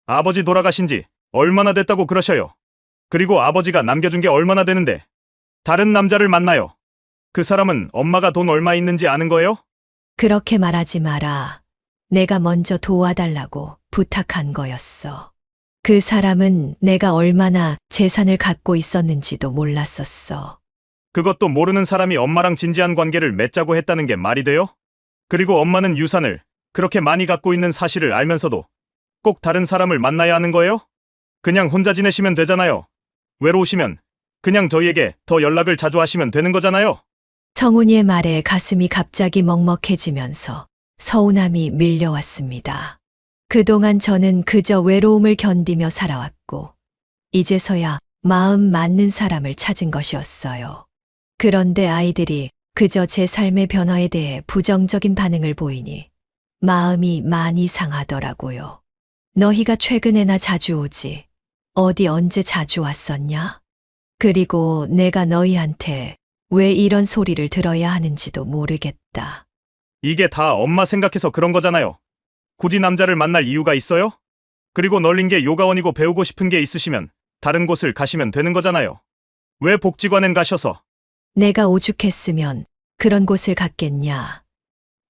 아버지 돌아가신 지 얼마나 됐다고 그러셔요? 그리고 아버지가 남겨준 게 얼마나 되는데 다른 남자를 만나요? 그 사람은 엄마가 돈 얼마 있는지 아는 거예요? 그렇게 말하지 마라. 내가 먼저 도와달라고 부탁한 거였어. 그 사람은 내가 얼마나 재산을 갖고 있었는지도 몰랐었어. 그것도 모르는 사람이 엄마랑 진지한 관계를 맺자고 했다는 게 말이 돼요? 그리고 엄마는 유산을 그렇게 많이 갖고 있는 사실을 알면서도 꼭 다른 사람을 만나야 하는 거예요? 그냥 혼자 지내시면 되잖아요. 외로우시면 그냥 저희에게 더 연락을 자주 하시면 되는 거잖아요. 성훈이의 말에 가슴이 갑자기 먹먹해지면서 서운함이 밀려왔습니다. 그동안 저는 그저 외로움을 견디며 살아왔고, 이제서야 마음 맞는 사람을 찾은 것이었어요. 그런데 아이들이 그저 제 삶의 변화에 대해 부정적인 반응을 보이니 마음이 많이 상하더라고요. 너희가 최근에나 자주 오지. 어디 언제 자주 왔었냐? 그리고 내가 너희한테 왜 이런 소리를 들어야 하는지도 모르겠다. 이게 다 엄마 생각해서 그런 거잖아요. 굳이 남자를 만날 이유가 있어요? 그리고 널린 게 요가원이고 배우고 싶은 게 있으시면 다른 곳을 가시면 되는 거잖아요. 왜 복지관엔 가셔서? 내가 오죽했으면 그런 곳을 갔겠냐.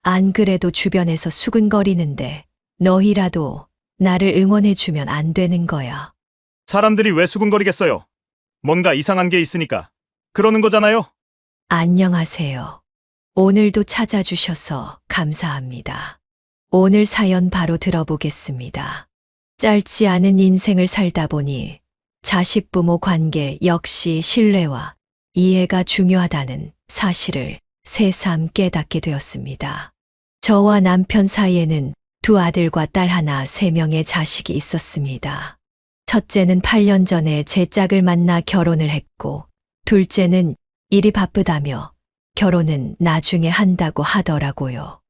안 그래도 주변에서 수근거리는데 너희라도 나를 응원해주면 안 되는 거야. 사람들이 왜 수군거리겠어요? 뭔가 이상한 게 있으니까 그러는 거잖아요. 안녕하세요. 오늘도 찾아주셔서 감사합니다. 오늘 사연 바로 들어보겠습니다. 짧지 않은 인생을 살다 보니 자식 부모 관계 역시 신뢰와 이해가 중요하다는 사실을 새삼 깨닫게 되었습니다. 저와 남편 사이에는 두 아들과 딸 하나 3명의 자식이 있었습니다. 첫째는 8년 전에 제 짝을 만나 결혼을 했고, 둘째는 일이 바쁘다며 결혼은 나중에 한다고 하더라고요.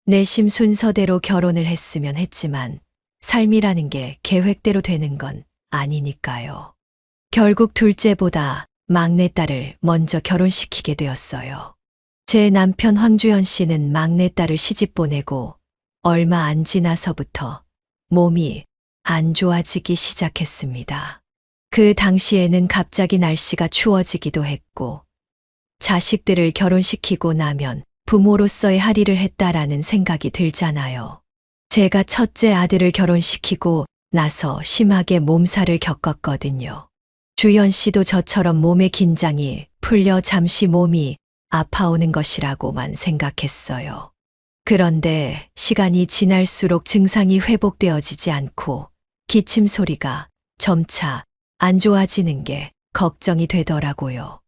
내심 순서대로 결혼을 했으면 했지만 삶이라는 게 계획대로 되는 건 아니니까요. 결국 둘째보다 막내딸을 먼저 결혼시키게 되었어요. 제 남편 황주현 씨는 막내딸을 시집 보내고 얼마 안 지나서부터 몸이 안 좋아지기 시작했습니다. 그 당시에는 갑자기 날씨가 추워지기도 했고, 자식들을 결혼시키고 나면 부모로서의 할일을 했다라는 생각이 들잖아요. 제가 첫째 아들을 결혼시키고 나서 심하게 몸살을 겪었거든요. 주연 씨도 저처럼 몸의 긴장이 풀려 잠시 몸이 아파오는 것이라고만 생각했어요. 그런데 시간이 지날수록 증상이 회복되어지지 않고 기침 소리가 점차 안 좋아지는 게 걱정이 되더라고요.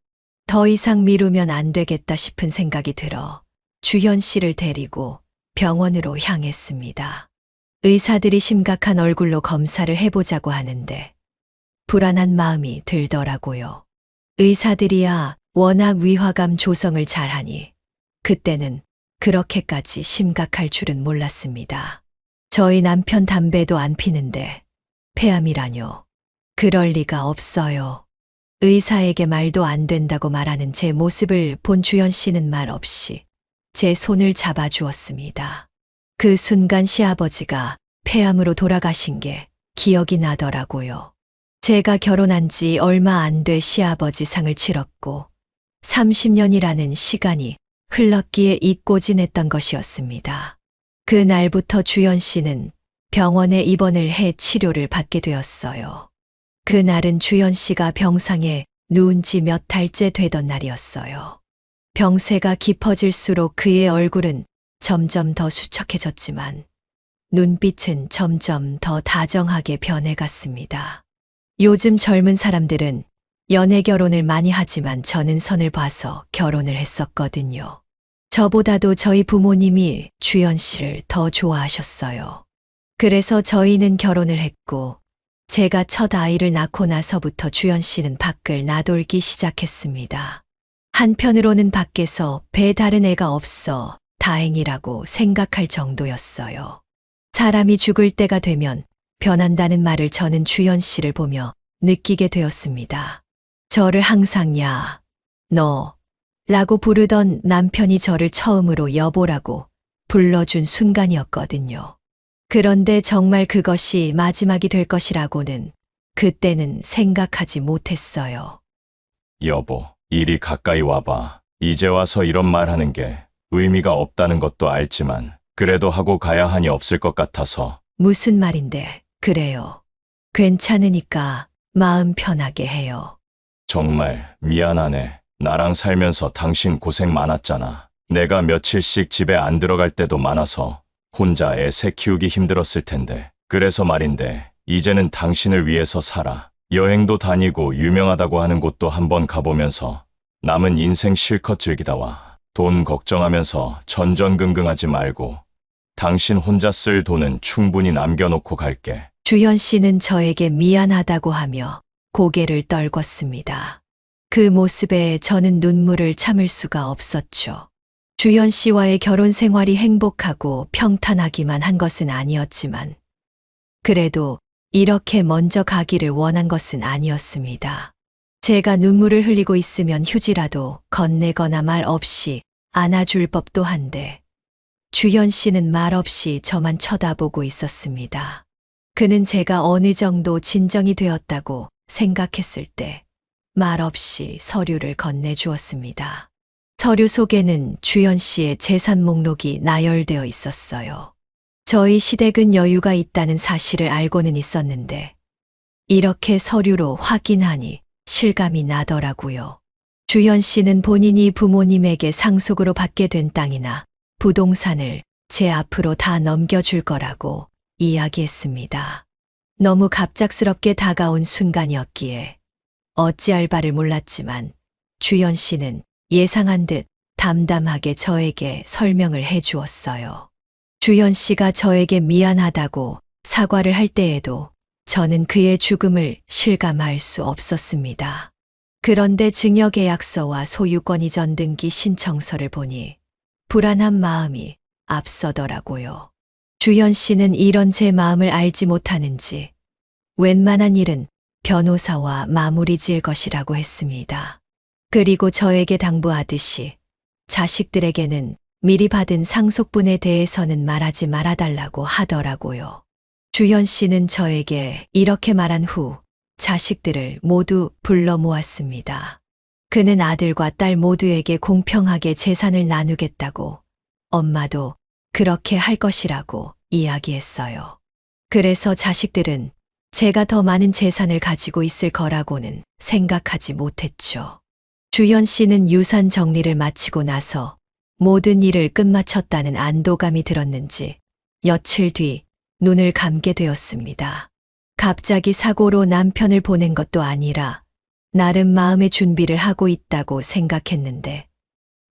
더 이상 미루면 안 되겠다 싶은 생각이 들어 주현 씨를 데리고 병원으로 향했습니다. 의사들이 심각한 얼굴로 검사를 해보자고 하는데 불안한 마음이 들더라고요. 의사들이야 워낙 위화감 조성을 잘하니 그때는 그렇게까지 심각할 줄은 몰랐습니다. 저희 남편 담배도 안 피는데 폐암이라뇨. 그럴 리가 없어요. 의사에게 말도 안 된다고 말하는 제 모습을 본 주연 씨는 말 없이 제 손을 잡아주었습니다. 그 순간 시아버지가 폐암으로 돌아가신 게 기억이 나더라고요. 제가 결혼한 지 얼마 안 돼 시아버지 상을 치렀고 30년이라는 시간이 흘렀기에 잊고 지냈던 것이었습니다. 그날부터 주연 씨는 병원에 입원을 해 치료를 받게 되었어요. 그날은 주연 씨가 병상에 누운 지 몇 달째 되던 날이었어요. 병세가 깊어질수록 그의 얼굴은 점점 더 수척해졌지만 눈빛은 점점 더 다정하게 변해갔습니다. 요즘 젊은 사람들은 연애 결혼을 많이 하지만 저는 선을 봐서 결혼을 했었거든요. 저보다도 저희 부모님이 주연 씨를 더 좋아하셨어요. 그래서 저희는 결혼을 했고 제가 첫 아이를 낳고 나서부터 주연 씨는 밖을 나돌기 시작했습니다. 한편으로는 밖에서 배 다른 애가 없어 다행이라고 생각할 정도였어요. 사람이 죽을 때가 되면 변한다는 말을 저는 주연 씨를 보며 느끼게 되었습니다. 저를 항상 야, 너 라고 부르던 남편이 저를 처음으로 여보라고 불러준 순간이었거든요. 그런데 정말 그것이 마지막이 될 것이라고는 그때는 생각하지 못했어요. 여보, 이리 가까이 와봐. 이제 와서 이런 말 하는 게 의미가 없다는 것도 알지만 그래도 하고 가야 하니 없을 것 같아서. 무슨 말인데, 그래요. 괜찮으니까 마음 편하게 해요. 정말 미안하네. 나랑 살면서 당신 고생 많았잖아. 내가 며칠씩 집에 안 들어갈 때도 많아서 혼자 애새 키우기 힘들었을 텐데. 그래서 말인데 이제는 당신을 위해서 살아. 여행도 다니고 유명하다고 하는 곳도 한번 가보면서 남은 인생 실컷 즐기다 와. 돈 걱정하면서 전전긍긍하지 말고 당신 혼자 쓸 돈은 충분히 남겨놓고 갈게. 주현 씨는 저에게 미안하다고 하며 고개를 떨궜습니다. 그 모습에 저는 눈물을 참을 수가 없었죠. 주현 씨와의 결혼 생활이 행복하고 평탄하기만 한 것은 아니었지만, 그래도 이렇게 먼저 가기를 원한 것은 아니었습니다. 제가 눈물을 흘리고 있으면 휴지라도 건네거나 말 없이 안아줄 법도 한데, 주현 씨는 말 없이 저만 쳐다보고 있었습니다. 그는 제가 어느 정도 진정이 되었다고 생각했을 때 말 없이 서류를 건네주었습니다. 서류 속에는 주현 씨의 재산 목록이 나열되어 있었어요. 저희 시댁은 여유가 있다는 사실을 알고는 있었는데 이렇게 서류로 확인하니 실감이 나더라고요. 주현 씨는 본인이 부모님에게 상속으로 받게 된 땅이나 부동산을 제 앞으로 다 넘겨줄 거라고 이야기했습니다. 너무 갑작스럽게 다가온 순간이었기에 어찌할 바를 몰랐지만 주현 씨는 예상한 듯 담담하게 저에게 설명을 해 주었어요. 주현 씨가 저에게 미안하다고 사과를 할 때에도 저는 그의 죽음을 실감할 수 없었습니다. 그런데 증여계약서와 소유권 이전 등기 신청서를 보니 불안한 마음이 앞서더라고요. 주현 씨는 이런 제 마음을 알지 못하는지 웬만한 일은 변호사와 마무리 지을 것이라고 했습니다. 그리고 저에게 당부하듯이 자식들에게는 미리 받은 상속분에 대해서는 말하지 말아달라고 하더라고요. 주현 씨는 저에게 이렇게 말한 후 자식들을 모두 불러 모았습니다. 그는 아들과 딸 모두에게 공평하게 재산을 나누겠다고, 엄마도 그렇게 할 것이라고 이야기했어요. 그래서 자식들은 제가 더 많은 재산을 가지고 있을 거라고는 생각하지 못했죠. 주현 씨는 유산 정리를 마치고 나서 모든 일을 끝마쳤다는 안도감이 들었는지 며칠 뒤 눈을 감게 되었습니다. 갑자기 사고로 남편을 보낸 것도 아니라 나름 마음의 준비를 하고 있다고 생각했는데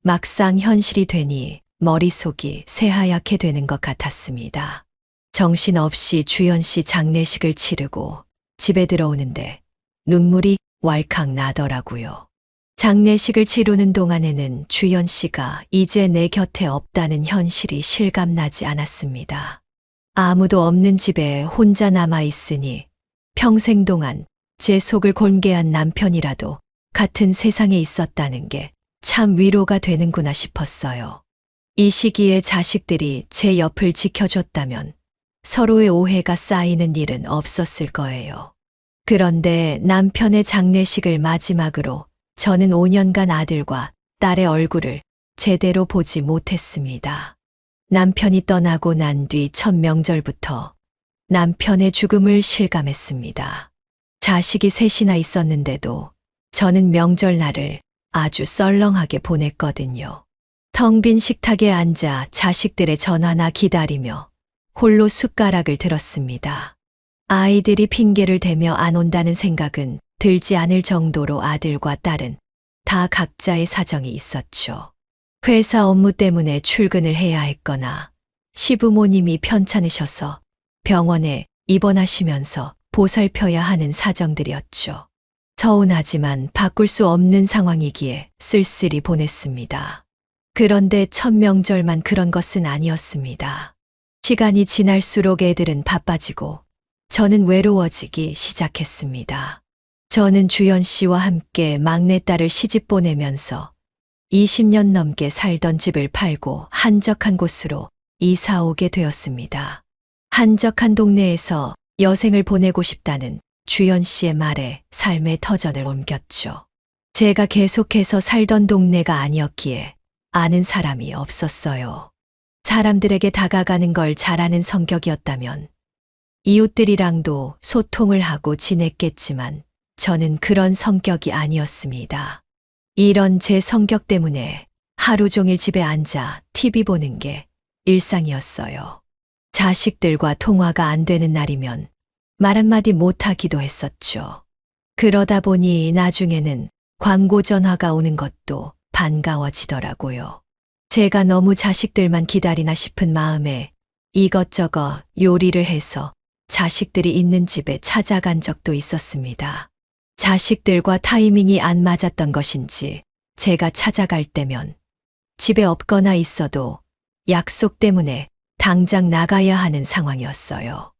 막상 현실이 되니 머릿속이 새하얗게 되는 것 같았습니다. 정신없이 주현 씨 장례식을 치르고 집에 들어오는데 눈물이 왈칵 나더라고요. 장례식을 치르는 동안에는 주현 씨가 이제 내 곁에 없다는 현실이 실감나지 않았습니다. 아무도 없는 집에 혼자 남아 있으니 평생 동안 제 속을 골게한 남편이라도 같은 세상에 있었다는 게 참 위로가 되는구나 싶었어요. 이 시기에 자식들이 제 옆을 지켜줬다면 서로의 오해가 쌓이는 일은 없었을 거예요. 그런데 남편의 장례식을 마지막으로 저는 5년간 아들과 딸의 얼굴을 제대로 보지 못했습니다. 남편이 떠나고 난 뒤 첫 명절부터 남편의 죽음을 실감했습니다. 자식이 셋이나 있었는데도 저는 명절날을 아주 썰렁하게 보냈거든요. 텅 빈 식탁에 앉아 자식들의 전화나 기다리며 홀로 숟가락을 들었습니다. 아이들이 핑계를 대며 안 온다는 생각은 들지 않을 정도로 아들과 딸은 다 각자의 사정이 있었죠. 회사 업무 때문에 출근을 해야 했거나 시부모님이 편찮으셔서 병원에 입원하시면서 보살펴야 하는 사정들이었죠. 서운하지만 바꿀 수 없는 상황이기에 쓸쓸히 보냈습니다. 그런데 첫 명절만 그런 것은 아니었습니다. 시간이 지날수록 애들은 바빠지고 저는 외로워지기 시작했습니다. 저는 주현 씨와 함께 막내딸을 시집 보내면서 20년 넘게 살던 집을 팔고 한적한 곳으로 이사 오게 되었습니다. 한적한 동네에서 여생을 보내고 싶다는 주연 씨의 말에 삶의 터전을 옮겼죠. 제가 계속해서 살던 동네가 아니었기에 아는 사람이 없었어요. 사람들에게 다가가는 걸 잘하는 성격이었다면 이웃들이랑도 소통을 하고 지냈겠지만 저는 그런 성격이 아니었습니다. 이런 제 성격 때문에 하루 종일 집에 앉아 TV 보는 게 일상이었어요. 자식들과 통화가 안 되는 날이면 말 한마디 못하기도 했었죠. 그러다 보니 나중에는 광고 전화가 오는 것도 반가워지더라고요. 제가 너무 자식들만 기다리나 싶은 마음에 이것저것 요리를 해서 자식들이 있는 집에 찾아간 적도 있었습니다. 자식들과 타이밍이 안 맞았던 것인지 제가 찾아갈 때면 집에 없거나 있어도 약속 때문에 당장 나가야 하는 상황이었어요.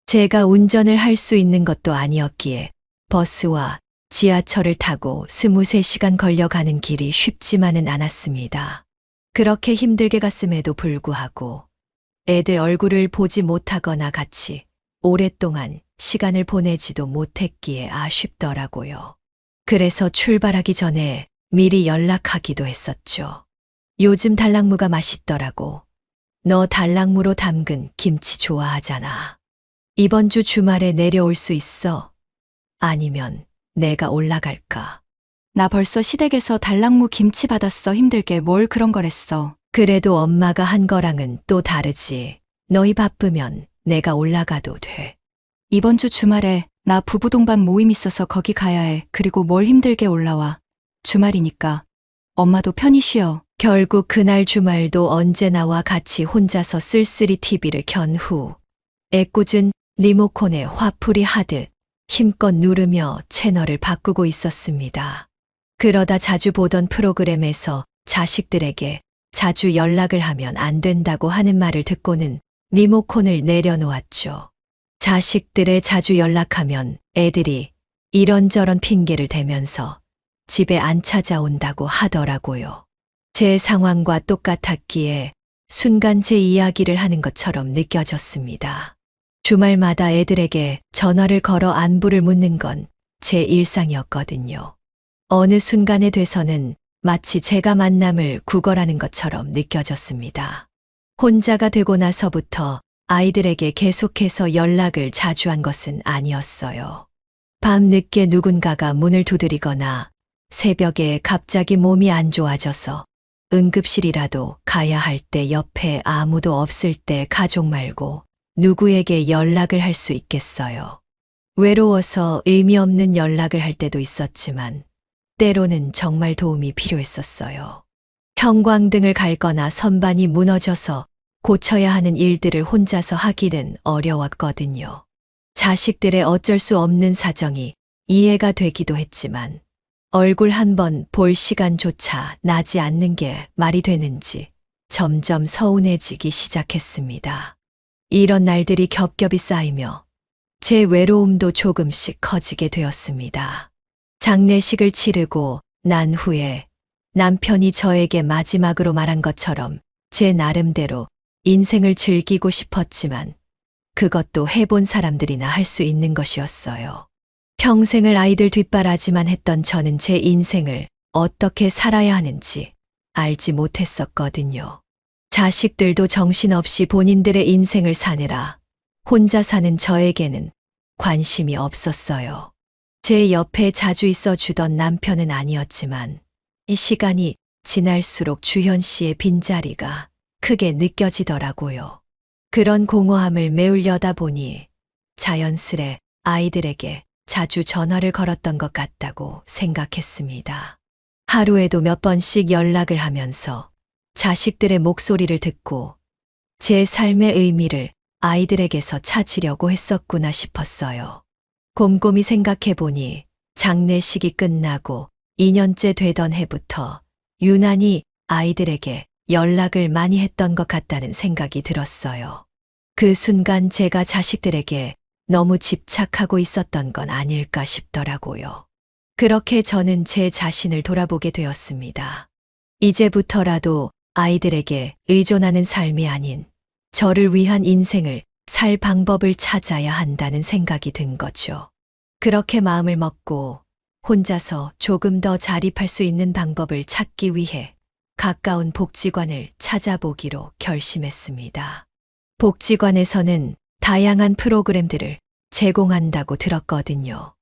제가 운전을 할 수 있는 것도 아니었기에 버스와 지하철을 타고 23시간 걸려가는 길이 쉽지만은 않았습니다. 그렇게 힘들게 갔음에도 불구하고 애들 얼굴을 보지 못하거나 같이 오랫동안 시간을 보내지도 못했기에 아쉽더라고요. 그래서 출발하기 전에 미리 연락하기도 했었죠. 요즘 달랑무가 맛있더라고. 너 달랑무로 담근 김치 좋아하잖아. 이번 주 주말에 내려올 수 있어? 아니면 내가 올라갈까? 나 벌써 시댁에서 달랑무 김치 받았어. 힘들게 뭘 그런 걸 했어. 그래도 엄마가 한 거랑은 또 다르지. 너희 바쁘면 내가 올라가도 돼. 이번 주 주말에 나 부부 동반 모임 있어서 거기 가야 해. 그리고 뭘 힘들게 올라와. 주말이니까 엄마도 편히 쉬어. 결국 그날 주말도 언제나와 같이 혼자서 쓸쓸히 TV를 켠 후 애꿎은 리모컨에 화풀이 하듯 힘껏 누르며 채널을 바꾸고 있었습니다. 그러다 자주 보던 프로그램에서 자식들에게 자주 연락을 하면 안 된다고 하는 말을 듣고는 리모컨을 내려놓았죠. 자식들의 자주 연락하면 애들이 이런저런 핑계를 대면서 집에 안 찾아온다고 하더라고요. 제 상황과 똑같았기에 순간 제 이야기를 하는 것처럼 느껴졌습니다. 주말마다 애들에게 전화를 걸어 안부를 묻는 건 제 일상이었거든요. 어느 순간에 돼서는 마치 제가 만남을 구걸하는 것처럼 느껴졌습니다. 혼자가 되고 나서부터 아이들에게 계속해서 연락을 자주 한 것은 아니었어요. 밤늦게 누군가가 문을 두드리거나 새벽에 갑자기 몸이 안 좋아져서 응급실이라도 가야 할 때 옆에 아무도 없을 때 가족 말고 누구에게 연락을 할 수 있겠어요. 외로워서 의미 없는 연락을 할 때도 있었지만 때로는 정말 도움이 필요했었어요. 형광등을 갈거나 선반이 무너져서 고쳐야 하는 일들을 혼자서 하기는 어려웠거든요. 자식들의 어쩔 수 없는 사정이 이해가 되기도 했지만 얼굴 한 번 볼 시간조차 나지 않는 게 말이 되는지 점점 서운해지기 시작했습니다. 이런 날들이 겹겹이 쌓이며 제 외로움도 조금씩 커지게 되었습니다. 장례식을 치르고 난 후에 남편이 저에게 마지막으로 말한 것처럼 제 나름대로 인생을 즐기고 싶었지만 그것도 해본 사람들이나 할 수 있는 것이었어요. 평생을 아이들 뒷바라지만 했던 저는 제 인생을 어떻게 살아야 하는지 알지 못했었거든요. 자식들도 정신없이 본인들의 인생을 사느라 혼자 사는 저에게는 관심이 없었어요. 제 옆에 자주 있어 주던 남편은 아니었지만 이 시간이 지날수록 주현 씨의 빈자리가 크게 느껴지더라고요. 그런 공허함을 메우려다 보니 자연스레 아이들에게 자주 전화를 걸었던 것 같다고 생각했습니다. 하루에도 몇 번씩 연락을 하면서 자식들의 목소리를 듣고 제 삶의 의미를 아이들에게서 찾으려고 했었구나 싶었어요. 곰곰이 생각해 보니 장례식이 끝나고 2년째 되던 해부터 유난히 아이들에게 연락을 많이 했던 것 같다는 생각이 들었어요. 그 순간 제가 자식들에게 너무 집착하고 있었던 건 아닐까 싶더라고요. 그렇게 저는 제 자신을 돌아보게 되었습니다. 이제부터라도 아이들에게 의존하는 삶이 아닌 저를 위한 인생을 살 방법을 찾아야 한다는 생각이 든 거죠. 그렇게 마음을 먹고 혼자서 조금 더 자립할 수 있는 방법을 찾기 위해 가까운 복지관을 찾아보기로 결심했습니다. 복지관에서는 다양한 프로그램들을 제공한다고 들었거든요.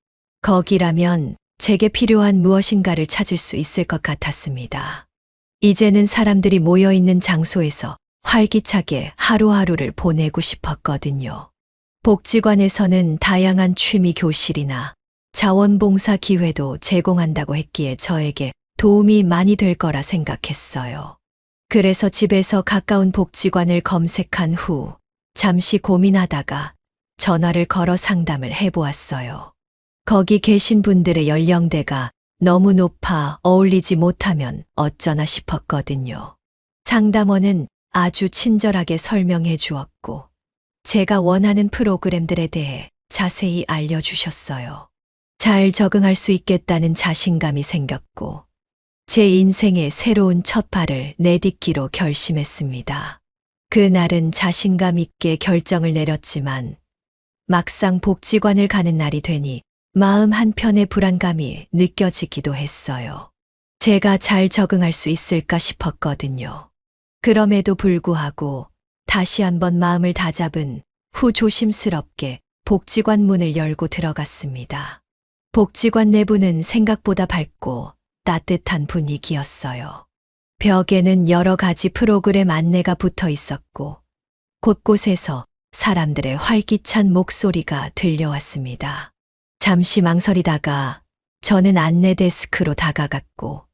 거기라면 제게 필요한 무엇인가를 찾을 수 있을 것 같았습니다. 이제는 사람들이 모여 있는 장소에서 활기차게 하루하루를 보내고 싶었거든요. 복지관에서는 다양한 취미 교실이나 자원봉사 기회도 제공한다고 했기에 저에게 도움이 많이 될 거라 생각했어요. 그래서 집에서 가까운 복지관을 검색한 후 잠시 고민하다가 전화를 걸어 상담을 해보았어요. 거기 계신 분들의 연령대가 너무 높아 어울리지 못하면 어쩌나 싶었거든요. 상담원은 아주 친절하게 설명해 주었고 제가 원하는 프로그램들에 대해 자세히 알려주셨어요. 잘 적응할 수 있겠다는 자신감이 생겼고 제 인생의 새로운 첫 발을 내딛기로 결심했습니다. 그날은 자신감 있게 결정을 내렸지만 막상 복지관을 가는 날이 되니 마음 한편의 불안감이 느껴지기도 했어요. 제가 잘 적응할 수 있을까 싶었거든요. 그럼에도 불구하고 다시 한번 마음을 다잡은 후 조심스럽게 복지관 문을 열고 들어갔습니다. 복지관 내부는 생각보다 밝고 따뜻한 분위기였어요. 벽에는 여러 가지 프로그램 안내가 붙어 있었고 곳곳에서 사람들의 활기찬 목소리가 들려왔습니다. 잠시 망설이다가 저는 안내 데스크로 다가갔고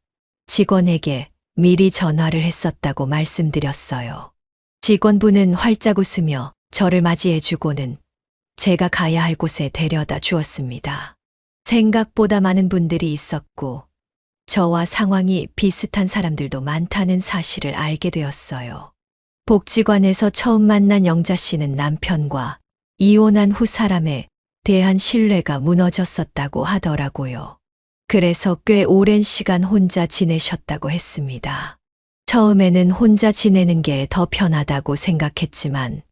직원에게 미리 전화를 했었다고 말씀드렸어요. 직원분은 활짝 웃으며 저를 맞이해주고는 제가 가야 할 곳에 데려다 주었습니다. 생각보다 많은 분들이 있었고 저와 상황이 비슷한 사람들도 많다는 사실을 알게 되었어요. 복지관에서 처음 만난 영자 씨는 남편과 이혼한 후 사람에 대한 신뢰가 무너졌었다고 하더라고요. 그래서 꽤 오랜 시간 혼자 지내셨다고 했습니다. 처음에는 혼자 지내는 게 더 편하다고 생각했지만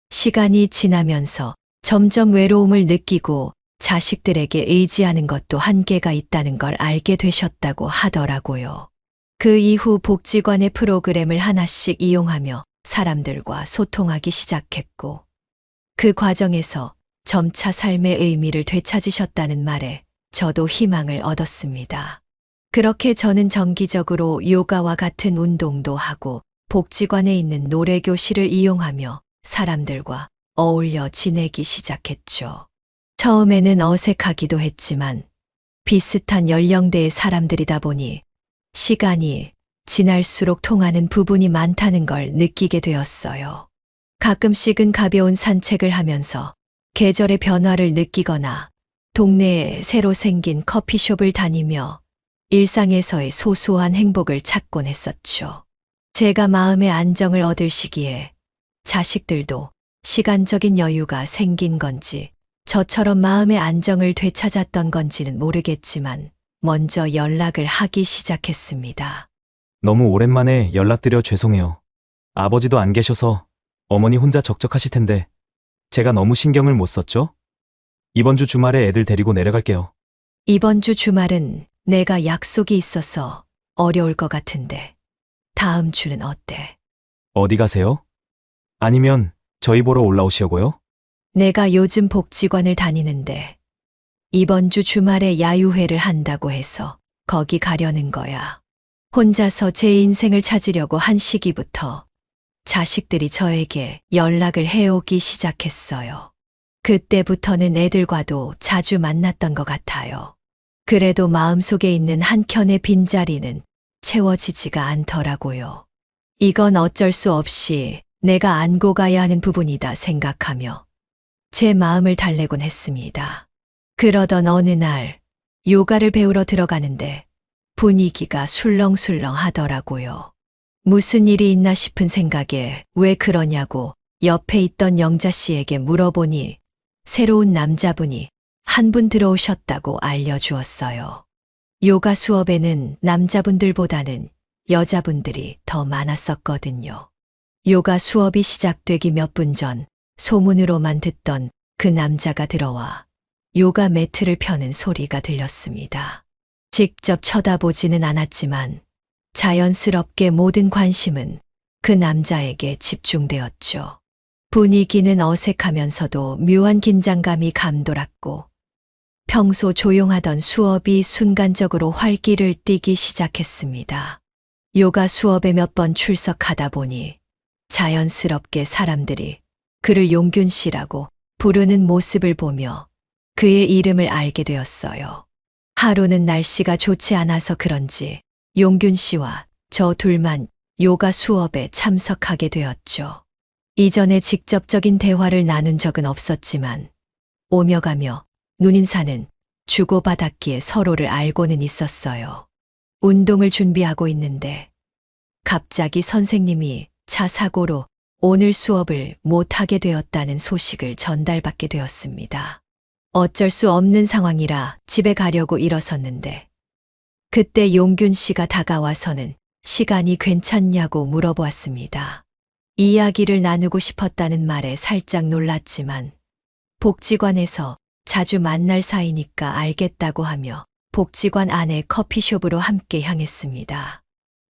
시간이 지나면서 점점 외로움을 느끼고 자식들에게 의지하는 것도 한계가 있다는 걸 알게 되셨다고 하더라고요. 그 이후 복지관의 프로그램을 하나씩 이용하며 사람들과 소통하기 시작했고 그 과정에서 점차 삶의 의미를 되찾으셨다는 말에 저도 희망을 얻었습니다. 그렇게 저는 정기적으로 요가와 같은 운동도 하고 복지관에 있는 노래교실을 이용하며 사람들과 어울려 지내기 시작했죠. 처음에는 어색하기도 했지만 비슷한 연령대의 사람들이다 보니 시간이 지날수록 통하는 부분이 많다는 걸 느끼게 되었어요. 가끔씩은 가벼운 산책을 하면서 계절의 변화를 느끼거나 동네에 새로 생긴 커피숍을 다니며 일상에서의 소소한 행복을 찾곤 했었죠. 제가 마음의 안정을 얻을 시기에 자식들도 시간적인 여유가 생긴 건지 저처럼 마음의 안정을 되찾았던 건지는 모르겠지만 먼저 연락을 하기 시작했습니다. 너무 오랜만에 연락드려 죄송해요. 아버지도 안 계셔서 어머니 혼자 적적하실 텐데 제가 너무 신경을 못 썼죠? 이번 주 주말에 애들 데리고 내려갈게요. 이번 주 주말은 내가 약속이 있어서 어려울 것 같은데 다음 주는 어때? 어디 가세요? 아니면 저희 보러 올라오시려고요? 내가 요즘 복지관을 다니는데 이번 주 주말에 야유회를 한다고 해서 거기 가려는 거야. 혼자서 제 인생을 찾으려고 한 시기부터 자식들이 저에게 연락을 해오기 시작했어요. 그때부터는 애들과도 자주 만났던 것 같아요. 그래도 마음속에 있는 한켠의 빈자리는 채워지지가 않더라고요. 이건 어쩔 수 없이 내가 안고 가야 하는 부분이다 생각하며 제 마음을 달래곤 했습니다. 그러던 어느 날 요가를 배우러 들어가는데 분위기가 술렁술렁 하더라고요. 무슨 일이 있나 싶은 생각에 왜 그러냐고 옆에 있던 영자 씨에게 물어보니 새로운 남자분이 한 분 들어오셨다고 알려주었어요. 요가 수업에는 남자분들보다는 여자분들이 더 많았었거든요. 요가 수업이 시작되기 몇 분 전 소문으로만 듣던 그 남자가 들어와 요가 매트를 펴는 소리가 들렸습니다. 직접 쳐다보지는 않았지만 자연스럽게 모든 관심은 그 남자에게 집중되었죠. 분위기는 어색하면서도 묘한 긴장감이 감돌았고 평소 조용하던 수업이 순간적으로 활기를 띠기 시작했습니다. 요가 수업에 몇 번 출석하다 보니 자연스럽게 사람들이 그를 용균 씨라고 부르는 모습을 보며 그의 이름을 알게 되었어요. 하루는 날씨가 좋지 않아서 그런지 용균 씨와 저 둘만 요가 수업에 참석하게 되었죠. 이전에 직접적인 대화를 나눈 적은 없었지만 오며 가며 눈인사는 주고받았기에 서로를 알고는 있었어요. 운동을 준비하고 있는데 갑자기 선생님이 차 사고로 오늘 수업을 못하게 되었다는 소식을 전달받게 되었습니다. 어쩔 수 없는 상황이라 집에 가려고 일어섰는데 그때 용균 씨가 다가와서는 시간이 괜찮냐고 물어보았습니다. 이야기를 나누고 싶었다는 말에 살짝 놀랐지만 복지관에서 자주 만날 사이니까 알겠다고 하며 복지관 안의 커피숍으로 함께 향했습니다.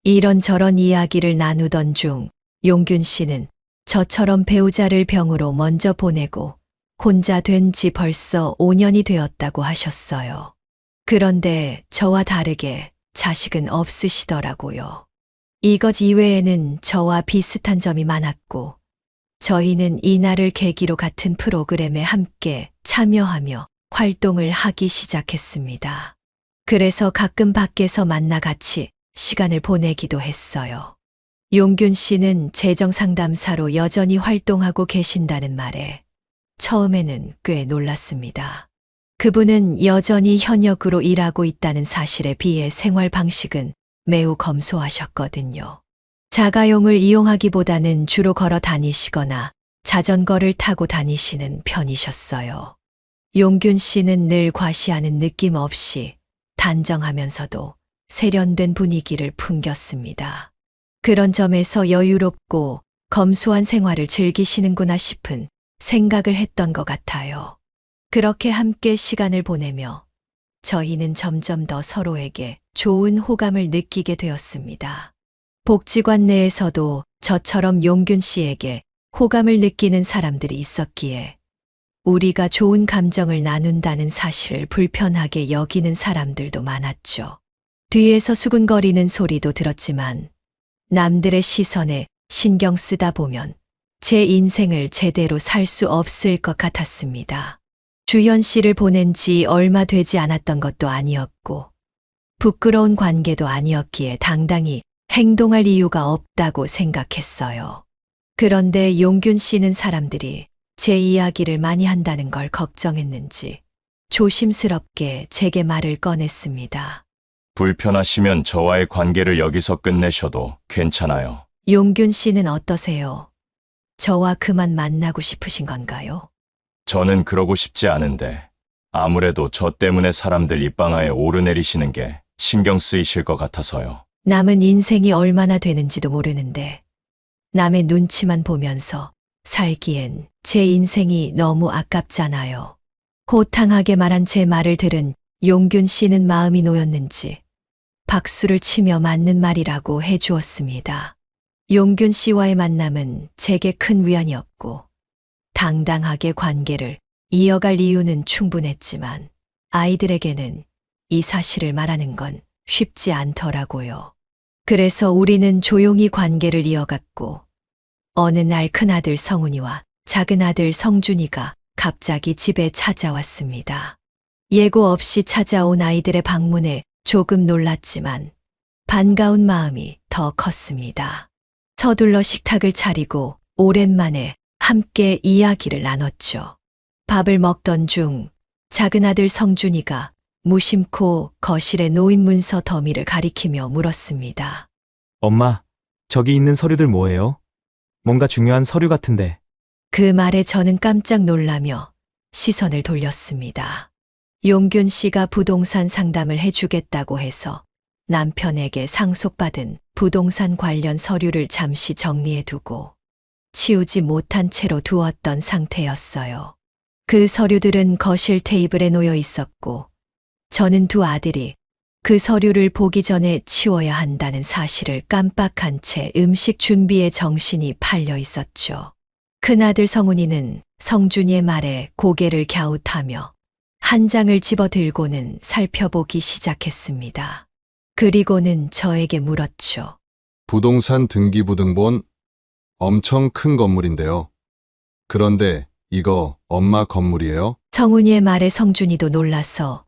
이런저런 이야기를 나누던 중 용균 씨는 저처럼 배우자를 병으로 먼저 보내고 혼자 된 지 벌써 5년이 되었다고 하셨어요. 그런데 저와 다르게 자식은 없으시더라고요. 이것 이외에는 저와 비슷한 점이 많았고 저희는 이날을 계기로 같은 프로그램에 함께 참여하며 활동을 하기 시작했습니다. 그래서 가끔 밖에서 만나 같이 시간을 보내기도 했어요. 용균 씨는 재정상담사로 여전히 활동하고 계신다는 말에 처음에는 꽤 놀랐습니다. 그분은 여전히 현역으로 일하고 있다는 사실에 비해 생활 방식은 매우 검소하셨거든요. 자가용을 이용하기보다는 주로 걸어 다니시거나 자전거를 타고 다니시는 편이셨어요. 용균 씨는 늘 과시하는 느낌 없이 단정하면서도 세련된 분위기를 풍겼습니다. 그런 점에서 여유롭고 검소한 생활을 즐기시는구나 싶은 생각을 했던 것 같아요. 그렇게 함께 시간을 보내며 저희는 점점 더 서로에게 좋은 호감을 느끼게 되었습니다. 복지관 내에서도 저처럼 용균 씨에게 호감을 느끼는 사람들이 있었기에 우리가 좋은 감정을 나눈다는 사실을 불편하게 여기는 사람들도 많았죠. 뒤에서 수근거리는 소리도 들었지만 남들의 시선에 신경 쓰다 보면 제 인생을 제대로 살 수 없을 것 같았습니다. 주현 씨를 보낸 지 얼마 되지 않았던 것도 아니었고 부끄러운 관계도 아니었기에 당당히 행동할 이유가 없다고 생각했어요. 그런데 용균 씨는 사람들이 제 이야기를 많이 한다는 걸 걱정했는지 조심스럽게 제게 말을 꺼냈습니다. 불편하시면 저와의 관계를 여기서 끝내셔도 괜찮아요. 용균 씨는 어떠세요? 저와 그만 만나고 싶으신 건가요? 저는 그러고 싶지 않은데 아무래도 저 때문에 사람들 입방아에 오르내리시는 게 신경 쓰이실 것 같아서요. 남은 인생이 얼마나 되는지도 모르는데 남의 눈치만 보면서 살기엔 제 인생이 너무 아깝잖아요. 호탕하게 말한 제 말을 들은 용균 씨는 마음이 놓였는지 박수를 치며 맞는 말이라고 해주었습니다. 용균 씨와의 만남은 제게 큰 위안이었고 당당하게 관계를 이어갈 이유는 충분했지만 아이들에게는 이 사실을 말하는 건 쉽지 않더라고요. 그래서 우리는 조용히 관계를 이어갔고 어느 날 큰아들 성훈이와 작은아들 성준이가 갑자기 집에 찾아왔습니다. 예고 없이 찾아온 아이들의 방문에 조금 놀랐지만 반가운 마음이 더 컸습니다. 서둘러 식탁을 차리고 오랜만에 함께 이야기를 나눴죠. 밥을 먹던 중 작은아들 성준이가 무심코 거실에 놓인 문서 더미를 가리키며 물었습니다. 엄마, 저기 있는 서류들 뭐예요? 뭔가 중요한 서류 같은데. 그 말에 저는 깜짝 놀라며 시선을 돌렸습니다. 용균 씨가 부동산 상담을 해주겠다고 해서 남편에게 상속받은 부동산 관련 서류를 잠시 정리해두고 치우지 못한 채로 두었던 상태였어요. 그 서류들은 거실 테이블에 놓여 있었고, 저는 두 아들이 그 서류를 보기 전에 치워야 한다는 사실을 깜빡한 채 음식 준비에 정신이 팔려 있었죠. 큰아들 성훈이는 성준이의 말에 고개를 갸웃하며 한 장을 집어 들고는 살펴보기 시작했습니다. 그리고는 저에게 물었죠. 부동산 등기부등본 엄청 큰 건물인데요. 그런데 이거 엄마 건물이에요? 성훈이의 말에 성준이도 놀라서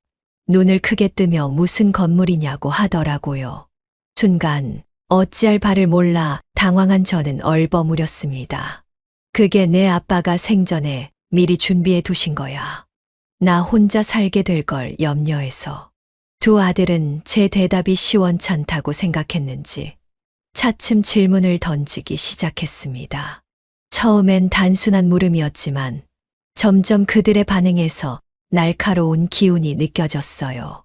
눈을 크게 뜨며 무슨 건물이냐고 하더라고요. 순간 어찌할 바를 몰라 당황한 저는 얼버무렸습니다. 그게 내 아빠가 생전에 미리 준비해 두신 거야. 나 혼자 살게 될 걸 염려해서. 두 아들은 제 대답이 시원찮다고 생각했는지 차츰 질문을 던지기 시작했습니다. 처음엔 단순한 물음이었지만 점점 그들의 반응에서 날카로운 기운이 느껴졌어요.